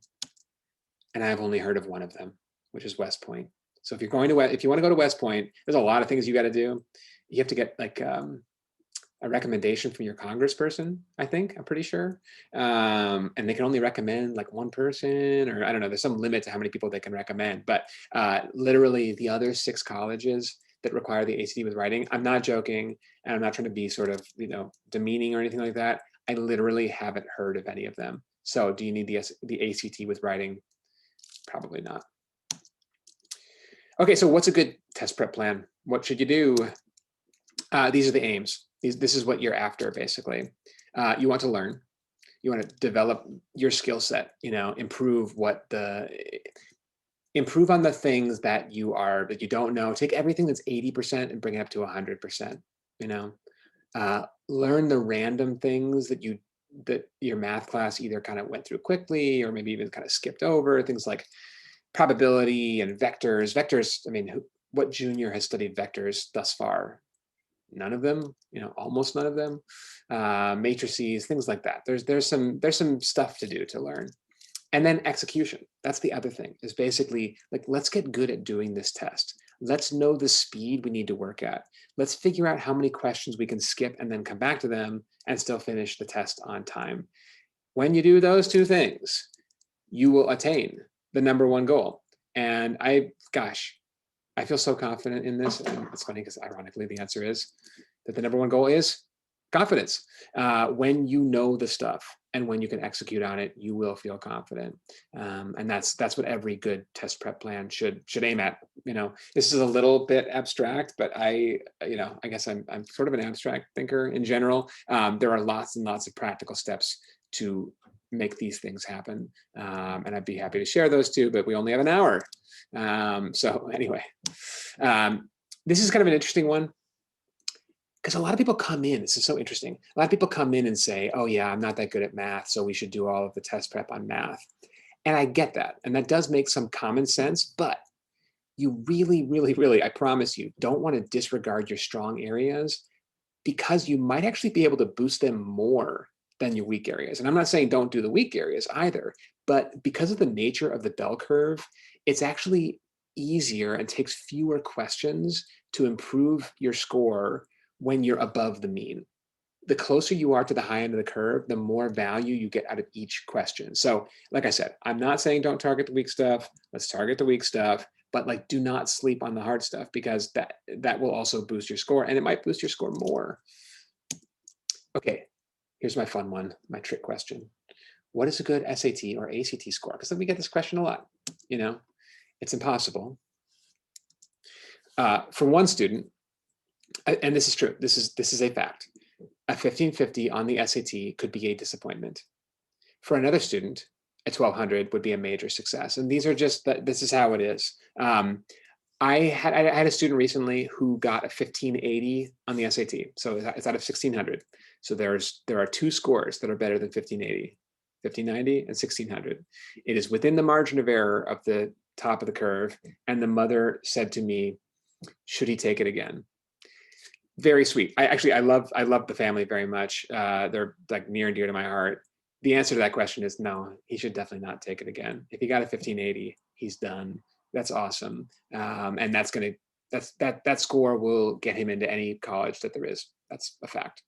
and I've only heard of one of them, which is West Point. So if you want to go to West Point, there's a lot of things you got to do. You have to get like a recommendation from your congressperson, I'm pretty sure. And they can only recommend like one person, or I don't know, there's some limit to how many people they can recommend. But literally the other 6 colleges that require the ACT with writing, I'm not joking, and I'm not trying to be sort of, demeaning or anything like that. I literally haven't heard of any of them. So do you need the ACT with writing? Probably not. Okay, so what's a good test prep plan? What should you do? These are the aims. This is what you're after, basically. You want to learn. You want to develop your skill set. Improve on the things that you don't know. Take everything that's 80% and bring it up to 100%. Learn the random things that your math class either kind of went through quickly or maybe even kind of skipped over. Things like probability and vectors. Vectors. I mean, what junior has studied vectors thus far? None of them, almost none of them. Matrices, things like that. There's some stuff to do to learn. And then execution. That's the other thing, is basically like, let's get good at doing this test. Let's know the speed we need to work at. Let's figure out how many questions we can skip and then come back to them and still finish the test on time. When you do those two things, you will attain the #1 goal. And I feel so confident in this. And it's funny because ironically, the answer is that the #1 goal is confidence. When you know the stuff and when you can execute on it, you will feel confident. And that's what every good test prep plan should aim at. This is a little bit abstract, but I guess I'm sort of an abstract thinker in general. There are lots and lots of practical steps to make these things happen. And I'd be happy to share those too, but we only have an hour. So anyway, this is kind of an interesting one because a lot of people come in, this is so interesting. A lot of people come in and say, oh yeah, I'm not that good at math, so we should do all of the test prep on math. And I get that. And that does make some common sense, but you really, really, really, I promise you, don't want to disregard your strong areas because you might actually be able to boost them more than your weak areas. And I'm not saying don't do the weak areas either, but because of the nature of the bell curve, it's actually easier and takes fewer questions to improve your score when you're above the mean. The closer you are to the high end of the curve, the more value you get out of each question. So like I said, I'm not saying don't target the weak stuff. Let's target the weak stuff, but like do not sleep on the hard stuff because that will also boost your score and it might boost your score more. Okay, here's my fun one, my trick question. What is a good SAT or ACT score? Because we get this question a lot. It's impossible. For one student, and this is true, this is a fact, a 1550 on the SAT could be a disappointment. For another student, at 1200 would be a major success. And these are just, this is how it is. I had a student recently who got a 1580 on the SAT. So it's out of 1600. So there are 2 scores that are better than 1580, 1590 and 1600. It is within the margin of error of the top of the curve. And the mother said to me, should he take it again? Very sweet. I love the family very much. They're like near and dear to my heart. The answer to that question is no, he should definitely not take it again. If he got a 1580, he's done. That's awesome. And that score will get him into any college that there is. That's a fact.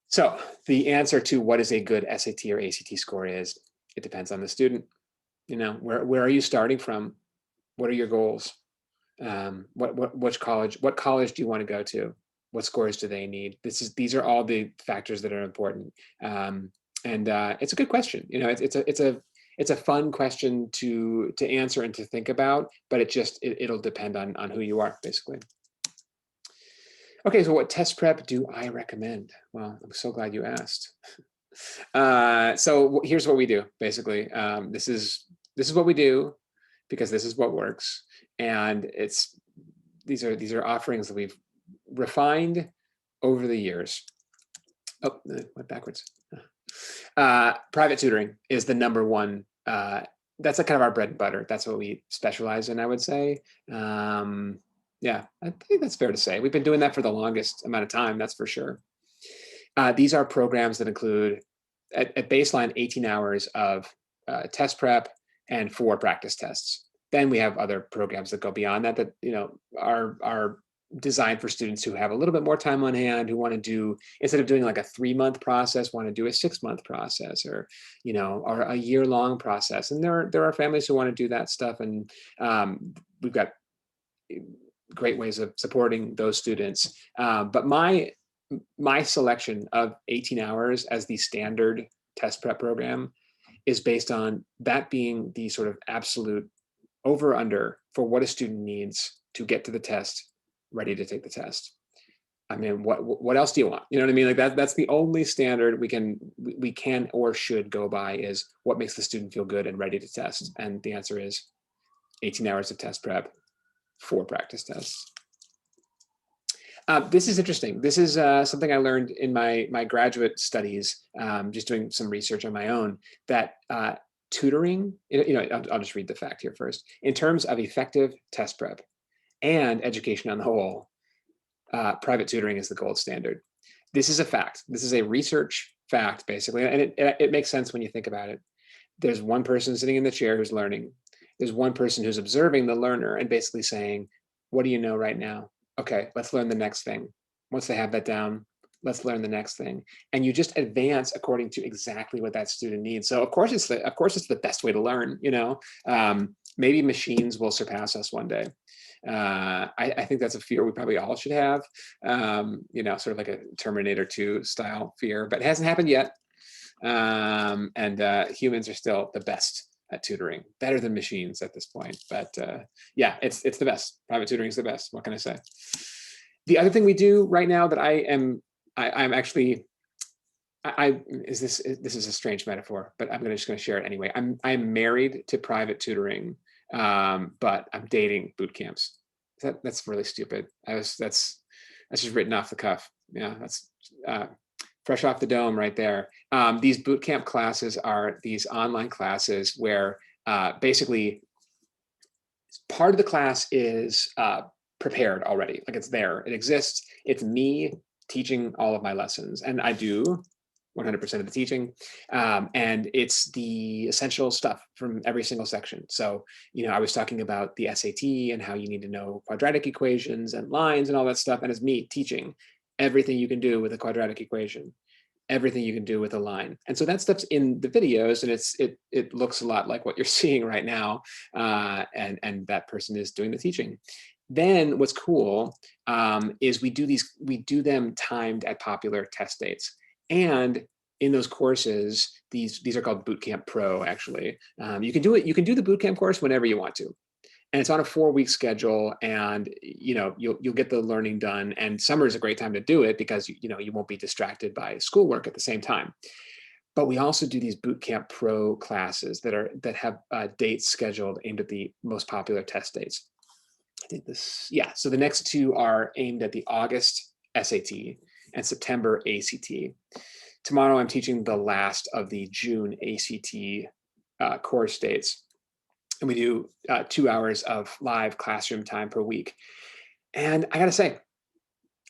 So the answer to what is a good SAT or ACT score is, it depends on the student. You know, where are you starting from? What are your goals? What college do you want to go to? What scores do they need? These are all the factors that are important. And it's a good question. You know, it's a fun question to answer and to think about, but it'll depend on who you are, basically. Okay, so what test prep do I recommend? Well, I'm so glad you asked. So here's what we do, basically. This is what we do because this is what works. And these are offerings that we've refined over the years. Oh, went backwards. Private tutoring is the #1. That's kind of our bread and butter. That's what we specialize in, I would say. Yeah, I think that's fair to say. We've been doing that for the longest amount of time, that's for sure. These are programs that include, at baseline, 18 hours of test prep and 4 practice tests. Then we have other programs that go beyond that, you know, are designed for students who have a little bit more time on hand, who want to do, instead of doing like a 3-month process, want to do a 6-month process, or, you know, or a year-long process. And there are families who want to do that stuff, and we've got great ways of supporting those students. But my selection of 18 hours as the standard test prep program is based on that being the sort of absolute over under for what a student needs to get to the test ready to take the test. I mean, what else do you want? You know what I mean? Like that's the only standard we can or should go by, is what makes the student feel good and ready to test. And the answer is 18 hours of test prep, 4 practice tests. This is interesting. This is something I learned in my graduate studies, just doing some research on my own, that tutoring, you know, I'll just read the fact here first. In terms of effective test prep and education on the whole, private tutoring is the gold standard. This is a fact. This is a research fact, basically, and it makes sense when you think about it. There's one person sitting in the chair who's learning. There's one person who's observing the learner and basically saying, what do you know right now? Okay, let's learn the next thing. Once they have that down, let's learn the next thing. And you just advance according to exactly what that student needs. So of course it's the best way to learn, you know. Maybe machines will surpass us one day. I think that's a fear we probably all should have, you know, sort of like a Terminator 2 style fear, but it hasn't happened yet. And humans are still the best at tutoring, better than machines at this point. But yeah, it's the best. Private tutoring is the best. What can I say? The other thing we do right now that I'm actually, this is a strange metaphor, but I'm just going to share it anyway. I'm married to private tutoring, but I'm dating boot camps. That's really stupid. That's just written off the cuff. Yeah, that's fresh off the dome right there. These boot camp classes are these online classes where basically part of the class is prepared already. Like it's there, it exists. It's me teaching all of my lessons, and I do 100% of the teaching. And it's the essential stuff from every single section. So, you know, I was talking about the SAT and how you need to know quadratic equations and lines and all that stuff. And it's me teaching everything you can do with a quadratic equation, everything you can do with a line. And so that stuff's in the videos, and it looks a lot like what you're seeing right now. And that person is doing the teaching. Then what's cool is we do them timed at popular test dates. And in those courses, these are called Bootcamp Pro, actually. You can do the bootcamp course whenever you want to. And it's on a 4-week schedule, and you know you'll get the learning done. And summer is a great time to do it because you won't be distracted by schoolwork at the same time. But we also do these Bootcamp Pro classes that have dates scheduled aimed at the most popular test dates. I think this, yeah. So the next two are aimed at the August SAT and September ACT. Tomorrow I'm teaching the last of the June ACT course dates. And we do 2 hours of live classroom time per week. And I gotta say,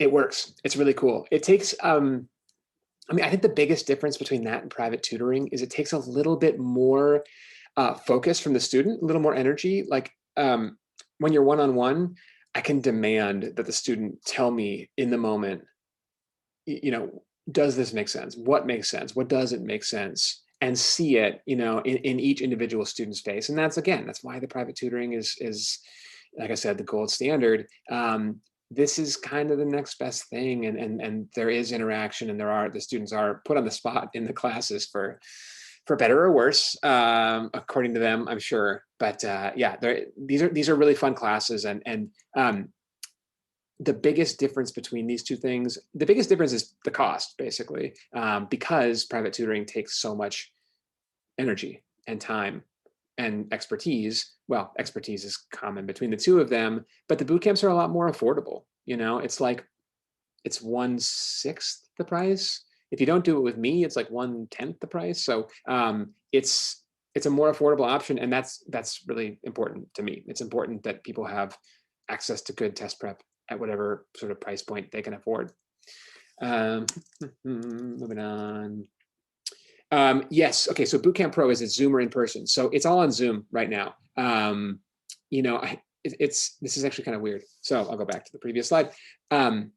it works. It's really cool. It takes, I mean, I think the biggest difference between that and private tutoring is it takes a little bit more focus from the student, a little more energy. Like when you're one-on-one, I can demand that the student tell me in the moment, you know, does this make sense? What makes sense? What doesn't make sense? And see it, you know, in each individual student's face. And that's, again, that's why the private tutoring is, like I said, the gold standard. This is kind of the next best thing, and there is interaction, and the students are put on the spot in the classes for better or worse, according to them, I'm sure. But yeah, these are really fun classes, and the biggest difference between these two things, the biggest difference is the cost, basically, because private tutoring takes so much energy and time and expertise. Well, expertise is common between the two of them, but the boot camps are a lot more affordable. You know, it's like, it's 1/6 the price. If you don't do it with me, it's like 1/10 the price. So it's a more affordable option, and that's really important to me. It's important that people have access to good test prep at whatever sort of price point they can afford. Moving on. Yes. Okay. So Bootcamp Pro, is it Zoom or in person? So it's all on Zoom right now. You know, this is actually kind of weird. So I'll go back to the previous slide. My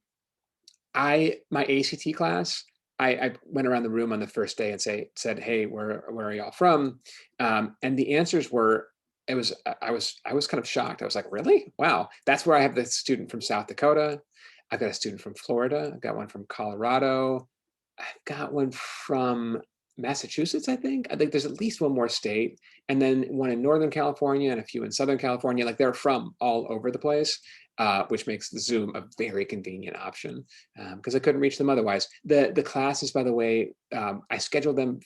ACT class, I went around the room on the first day and said, hey, where are y'all from? And the answers were, I was kind of shocked. I was like, really? Wow. That's where I have the student from South Dakota. I've got a student from Florida. I've got one from Colorado. I've got one from Massachusetts, I think. I think there's at least one more state, and then one in Northern California and a few in Southern California. Like, they're from all over the place, which makes the Zoom a very convenient option, because I couldn't reach them otherwise. The classes, by the way, I scheduled them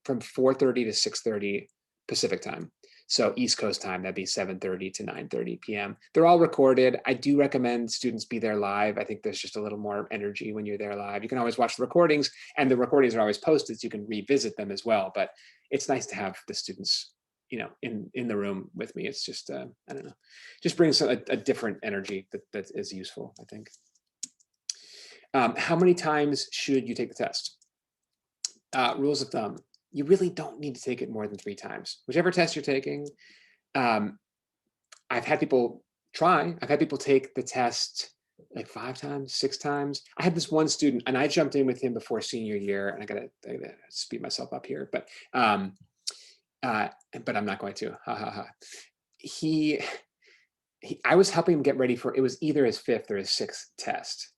from 4:30 to 6:30 Pacific time. So East Coast time, that'd be 7:30 to 9:30 p.m. They're all recorded. I do recommend students be there live. I think there's just a little more energy when you're there live. You can always watch the recordings, and the recordings are always posted, so you can revisit them as well. But it's nice to have the students, you know, in the room with me. It's just, I don't know, just brings a different energy that is useful, I think. How many times should you take the test? Rules of thumb. You really don't need to take it more than 3 times. Whichever test you're taking. I've had people try. I've had people take the test like 5 times, 6 times. I had this one student, and I jumped in with him before senior year, and I gotta speed myself up here, but I'm not going to. Ha ha ha. I was helping him get ready for, it was either his 5th or his 6th test,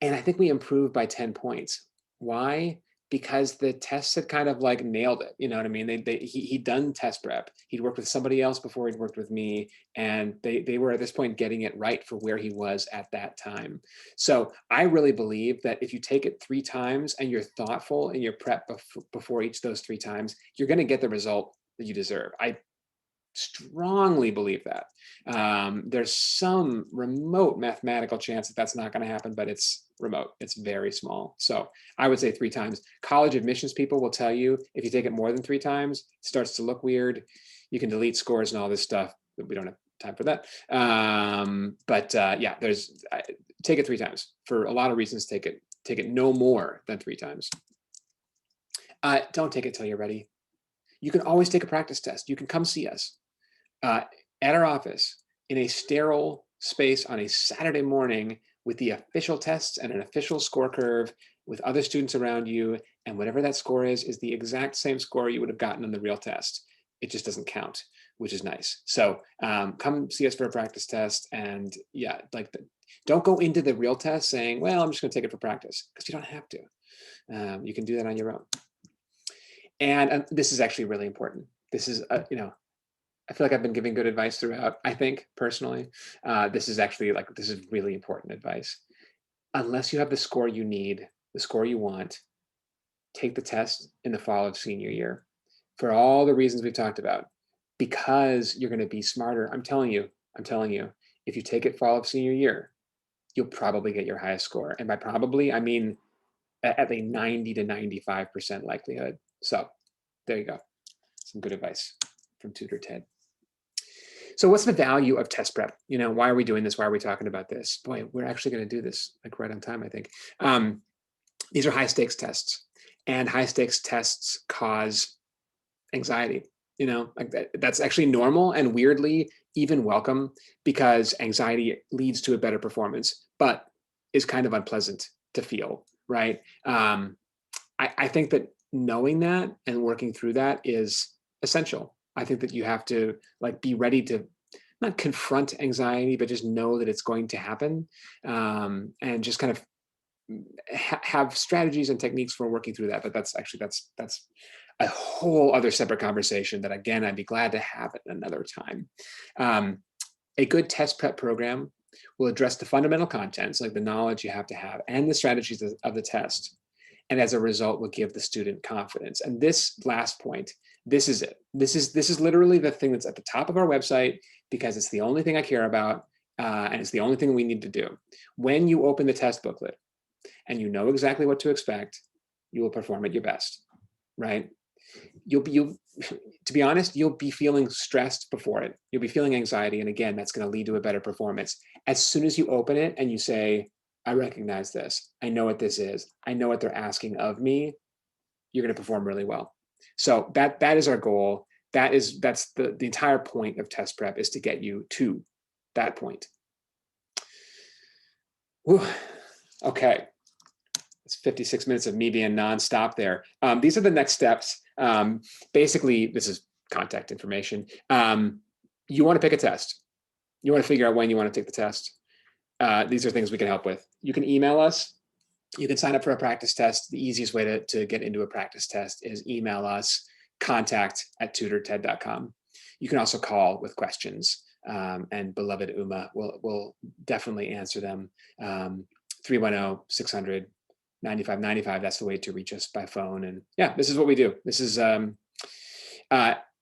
and I think we improved by 10 points. Why? Because the tests had kind of like nailed it. You know what I mean? He'd done test prep. He'd worked with somebody else before he'd worked with me. And they were at this point getting it right for where he was at that time. So I really believe that if you take it 3 times and you're thoughtful in your prep before each of those 3 times, you're going to get the result that you deserve. I strongly believe that. There's some remote mathematical chance that that's not going to happen, but it's remote. It's very small. So I would say 3 times. College admissions people will tell you if you take it more than 3 times, it starts to look weird. You can delete scores and all this stuff, but we don't have time for that. Yeah, take it 3 times for a lot of reasons. Take it no more than 3 times. Don't take it till you're ready. You can always take a practice test. You can come see us at our office in a sterile space on a Saturday morning with the official tests and an official score curve with other students around you. And whatever that score is the exact same score you would have gotten on the real test. It just doesn't count, which is nice. So come see us for a practice test. And yeah, don't go into the real test saying, well, I'm just going to take it for practice, because you don't have to. You can do that on your own. And this is actually really important. This is, you know, I feel like I've been giving good advice throughout, I think, personally. This is really important advice. Unless you have the score you need, the score you want, take the test in the fall of senior year for all the reasons we've talked about, because you're going to be smarter. I'm telling you, if you take it fall of senior year, you'll probably get your highest score. And by probably, I mean at a 90 to 95% likelihood. So there you go. Some good advice from Tutor Ted. So what's the value of test prep? You know, why are we doing this? Why are we talking about this? Boy, we're actually going to do this like right on time, I think. These are high stakes tests, and high stakes tests cause anxiety. You know, like that's actually normal and weirdly even welcome, because anxiety leads to a better performance, but is kind of unpleasant to feel, right? I think that knowing that and working through that is essential. I think that you have to like be ready to not confront anxiety, but just know that it's going to happen, and just kind of have strategies and techniques for working through that. But that's a whole other separate conversation that, again, I'd be glad to have at another time. A good test prep program will address the fundamental contents, like the knowledge you have to have, and the strategies of the test. And as a result, will give the student confidence. And this last point, this is it. This is literally the thing that's at the top of our website, because it's the only thing I care about, and it's the only thing we need to do. When you open the test booklet and you know exactly what to expect, you will perform at your best, right? To be honest, you'll be feeling stressed before it. You'll be feeling anxiety. And again, that's going to lead to a better performance. As soon as you open it and you say, I recognize this, I know what this is, I know what they're asking of me, you're going to perform really well. So that is our goal. That's the entire point of test prep, is to get you to that point. Whew. Okay. It's 56 minutes of me being nonstop there. These are the next steps. Basically, this is contact information. You want to pick a test. You want to figure out when you want to take the test. These are things we can help with. You can email us. You can sign up for a practice test. The easiest way to get into a practice test is email us, contact@tutorted.com. You can also call with questions, and beloved Uma will definitely answer them. 310-600-9595. That's the way to reach us by phone. And yeah, this is what we do. This is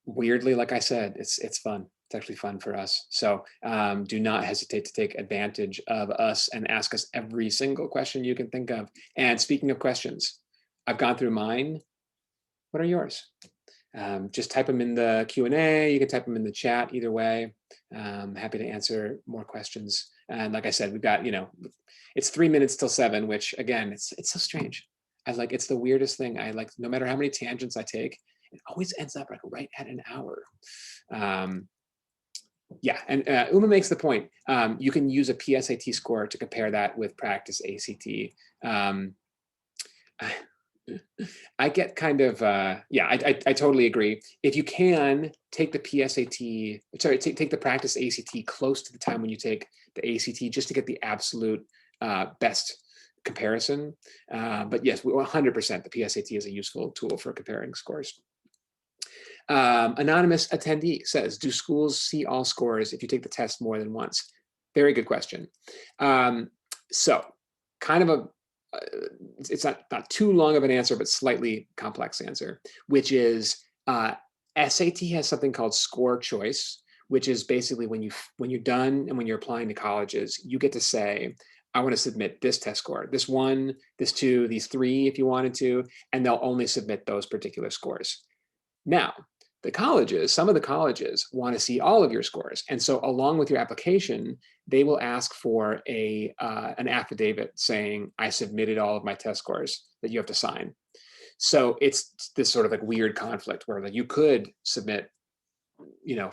weirdly, like I said, it's fun. It's actually fun for us. So do not hesitate to take advantage of us and ask us every single question you can think of. And speaking of questions, I've gone through mine. What are yours? Just type them in the Q&A. You can type them in the chat. Either way, happy to answer more questions. And like I said, we've got, it's 3 minutes till 7, which again, it's so strange. It's the weirdest thing. No matter how many tangents I take, it always ends up like right at an hour. Yeah, and Uma makes the point. You can use a PSAT score to compare that with practice ACT. I get kind of, yeah, I totally agree. If you can, take the PSAT, sorry, take the practice ACT close to the time when you take the ACT, just to get the absolute best comparison. But yes, 100%, the PSAT is a useful tool for comparing scores. Anonymous attendee says, do schools see all scores if you take the test more than once? Very good question. So kind of it's not too long of an answer, but slightly complex answer, which is SAT has something called score choice, which is basically when you're done and when you're applying to colleges, you get to say, I want to submit this test score, this 1, this 2, these 3 if you wanted to, and they'll only submit those particular scores. Now, some of the colleges want to see all of your scores. And so along with your application, they will ask for an affidavit saying, I submitted all of my test scores, that you have to sign. So it's this sort of like weird conflict where like you could submit,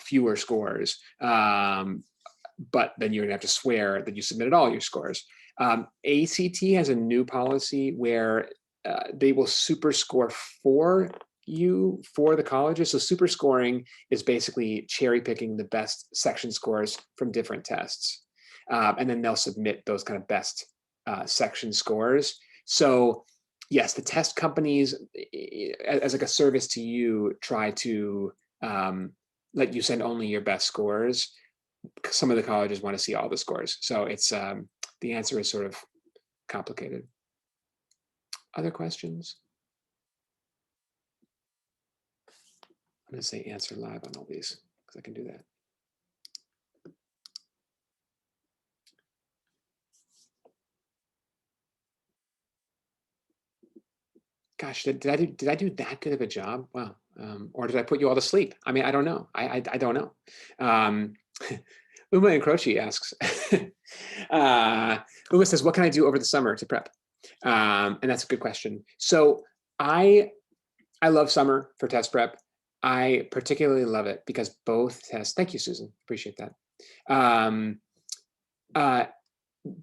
fewer scores, but then you're gonna have to swear that you submitted all your scores. ACT has a new policy where they will super score for you for the colleges. So super scoring is basically cherry picking the best section scores from different tests. And then they'll submit those kind of best section scores. So yes, the test companies, as like a service to you, try to let you send only your best scores. Some of the colleges want to see all the scores. So it's the answer is sort of complicated. Other questions? I'm going to say answer live on all these because I can do that. Gosh, did I do that good of a job? Wow. Or did I put you all to sleep? I mean, I don't know. I don't know. Uma and Croce asks, Uma says, what can I do over the summer to prep? And that's a good question. So I love summer for test prep. I particularly love it because both tests, thank you, Susan, appreciate that.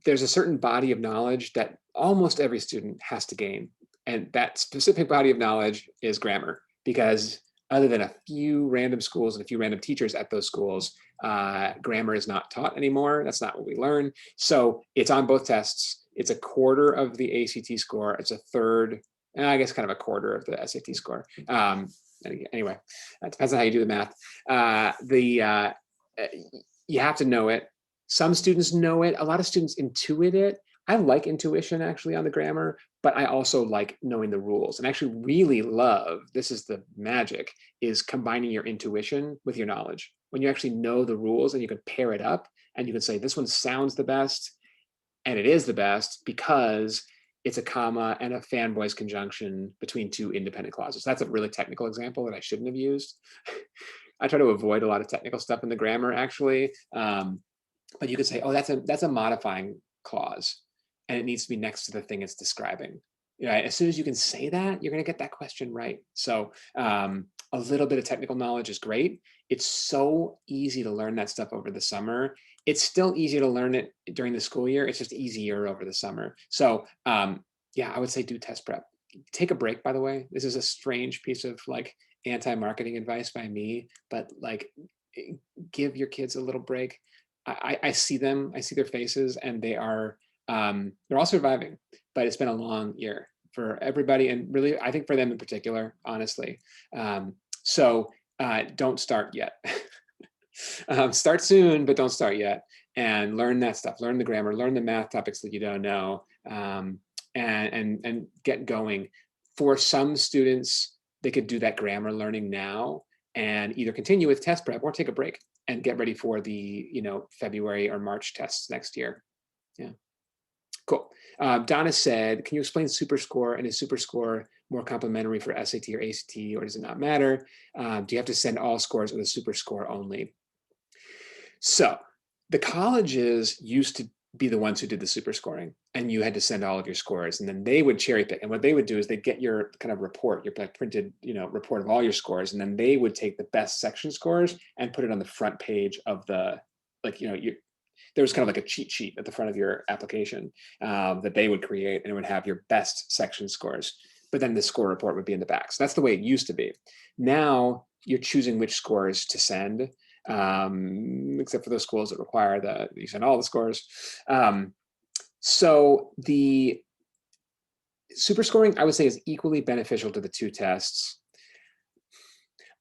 There's a certain body of knowledge that almost every student has to gain. And that specific body of knowledge is grammar, because other than a few random schools and a few random teachers at those schools, grammar is not taught anymore. That's not what we learn. So it's on both tests. It's a quarter of the ACT score. It's a third, I guess kind of a quarter of the SAT score. Anyway, that depends on how you do the math. You have to know it. Some students know it. A lot of students intuit it. I like intuition actually on the grammar, but I also like knowing the rules, and actually really love, this is the magic, is combining your intuition with your knowledge. When you actually know the rules and you can pair it up and you can say, this one sounds the best, and it is the best because it's a comma and a fanboys conjunction between two independent clauses. That's a really technical example that I shouldn't have used. I try to avoid a lot of technical stuff in the grammar actually. But you could say, oh, that's a modifying clause, and it needs to be next to the thing it's describing. You know, as soon as you can say that, you're going to get that question right. So a little bit of technical knowledge is great. It's so easy to learn that stuff over the summer. It's still easy to learn it during the school year. It's just easier over the summer. So yeah, I would say do test prep. Take a break, by the way. This is a strange piece of like anti-marketing advice by me, but like give your kids a little break. I see them, I see their faces, and they're all surviving, but it's been a long year for everybody, and really, I think for them in particular, honestly. So don't start yet. Start soon, but don't start yet, and learn that stuff. Learn the grammar, learn the math topics that you don't know, and get going. For some students, they could do that grammar learning now and either continue with test prep or take a break and get ready for the February or March tests next year. Yeah, cool. Donna said, can you explain SuperScore, and is SuperScore more complimentary for SAT or ACT, or does it not matter? Do you have to send all scores or the SuperScore only? So the colleges used to be the ones who did the super scoring, and you had to send all of your scores, and then they would cherry pick. And what they would do is they'd get your kind of report, your printed report of all your scores, and then they would take the best section scores and put it on the front page of the, there was kind of like a cheat sheet at the front of your application that they would create, and it would have your best section scores, but then the score report would be in the back. So that's the way it used to be. Now you're choosing which scores to send, except for those schools that require you send all the scores. So the super scoring, I would say, is equally beneficial to the two tests.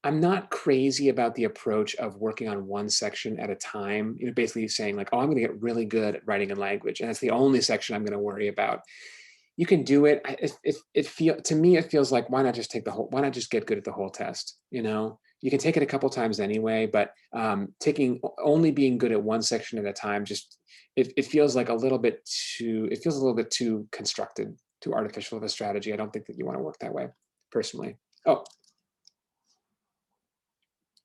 I'm not crazy about the approach of working on one section at a time, basically saying like, oh, I'm going to get really good at writing a language, and that's the only section I'm going to worry about. You can do it. To me, it feels like, why not just get good at the whole test? You can take it a couple times anyway, but only being good at one section at a time, it feels like a little bit too constructed, too artificial of a strategy. I don't think that you want to work that way, personally. Oh,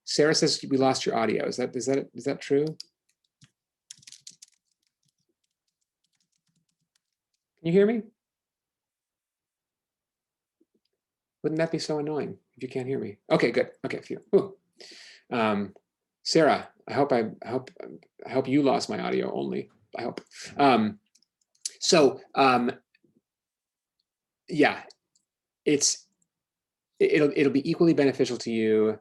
Sarah says we lost your audio. Is that true? Can you hear me? Wouldn't that be so annoying if you can't hear me? Okay, good. Okay, phew. Sarah, I hope you lost my audio only. I hope. Yeah, it'll be equally beneficial to you.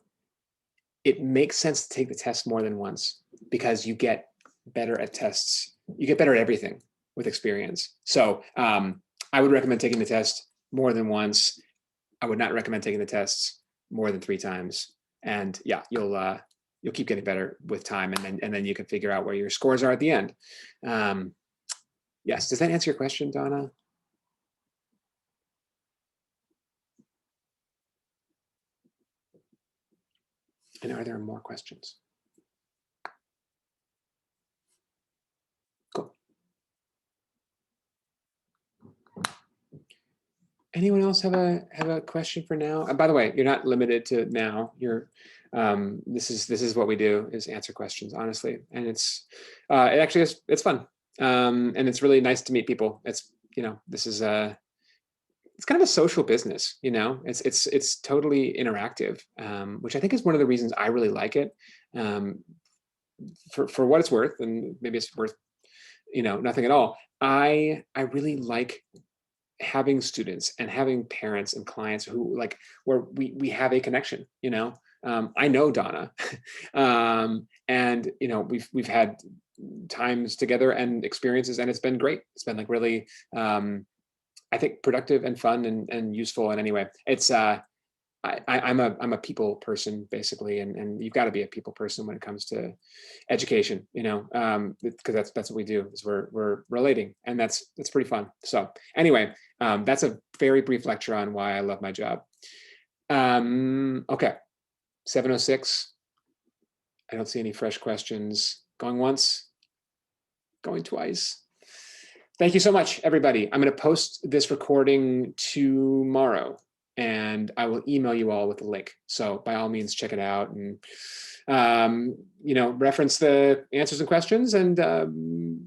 It makes sense to take the test more than once because you get better at tests. You get better at everything with experience. So I would recommend taking the test more than once. I would not recommend taking the tests more than 3 times. And yeah, you'll keep getting better with time, and then you can figure out where your scores are at the end. Yes, does that answer your question, Donna? And are there more questions? Cool. Anyone else have a question for now? And by the way, you're not limited to now. You're this is what we do, is answer questions, honestly. And it's it actually is, it's fun. And it's really nice to meet people. It's, you know, this is it's kind of a social business, you know. It's totally interactive, which I think is one of the reasons I really like it. For what it's worth, and maybe it's worth, you know, nothing at all. I really like having students and having parents and clients who, like, where we have a connection, you know. I know Donna, and you know, we've had times together and experiences, and it's been great. It's been like really, I think, productive and fun and useful. And anyway, it's I'm a people person, basically, and you've got to be a people person when it comes to education, you know, because that's what we do, is we're relating, and that's pretty fun. So anyway, that's a very brief lecture on why I love my job. Okay, 7:06. I don't see any fresh questions. Going once, going twice. Thank you so much, everybody. I'm going to post this recording tomorrow, and I will email you all with a link. So by all means, check it out, and you know, reference the answers and questions, and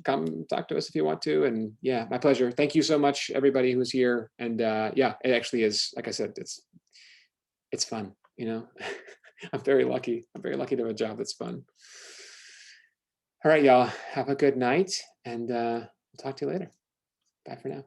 come talk to us if you want to. And yeah, my pleasure. Thank you so much, everybody who's here. And yeah, it actually is, like I said, it's fun, you know. I'm very lucky. I'm very lucky to have a job that's fun. All right, y'all, have a good night, and we'll talk to you later. Bye for now.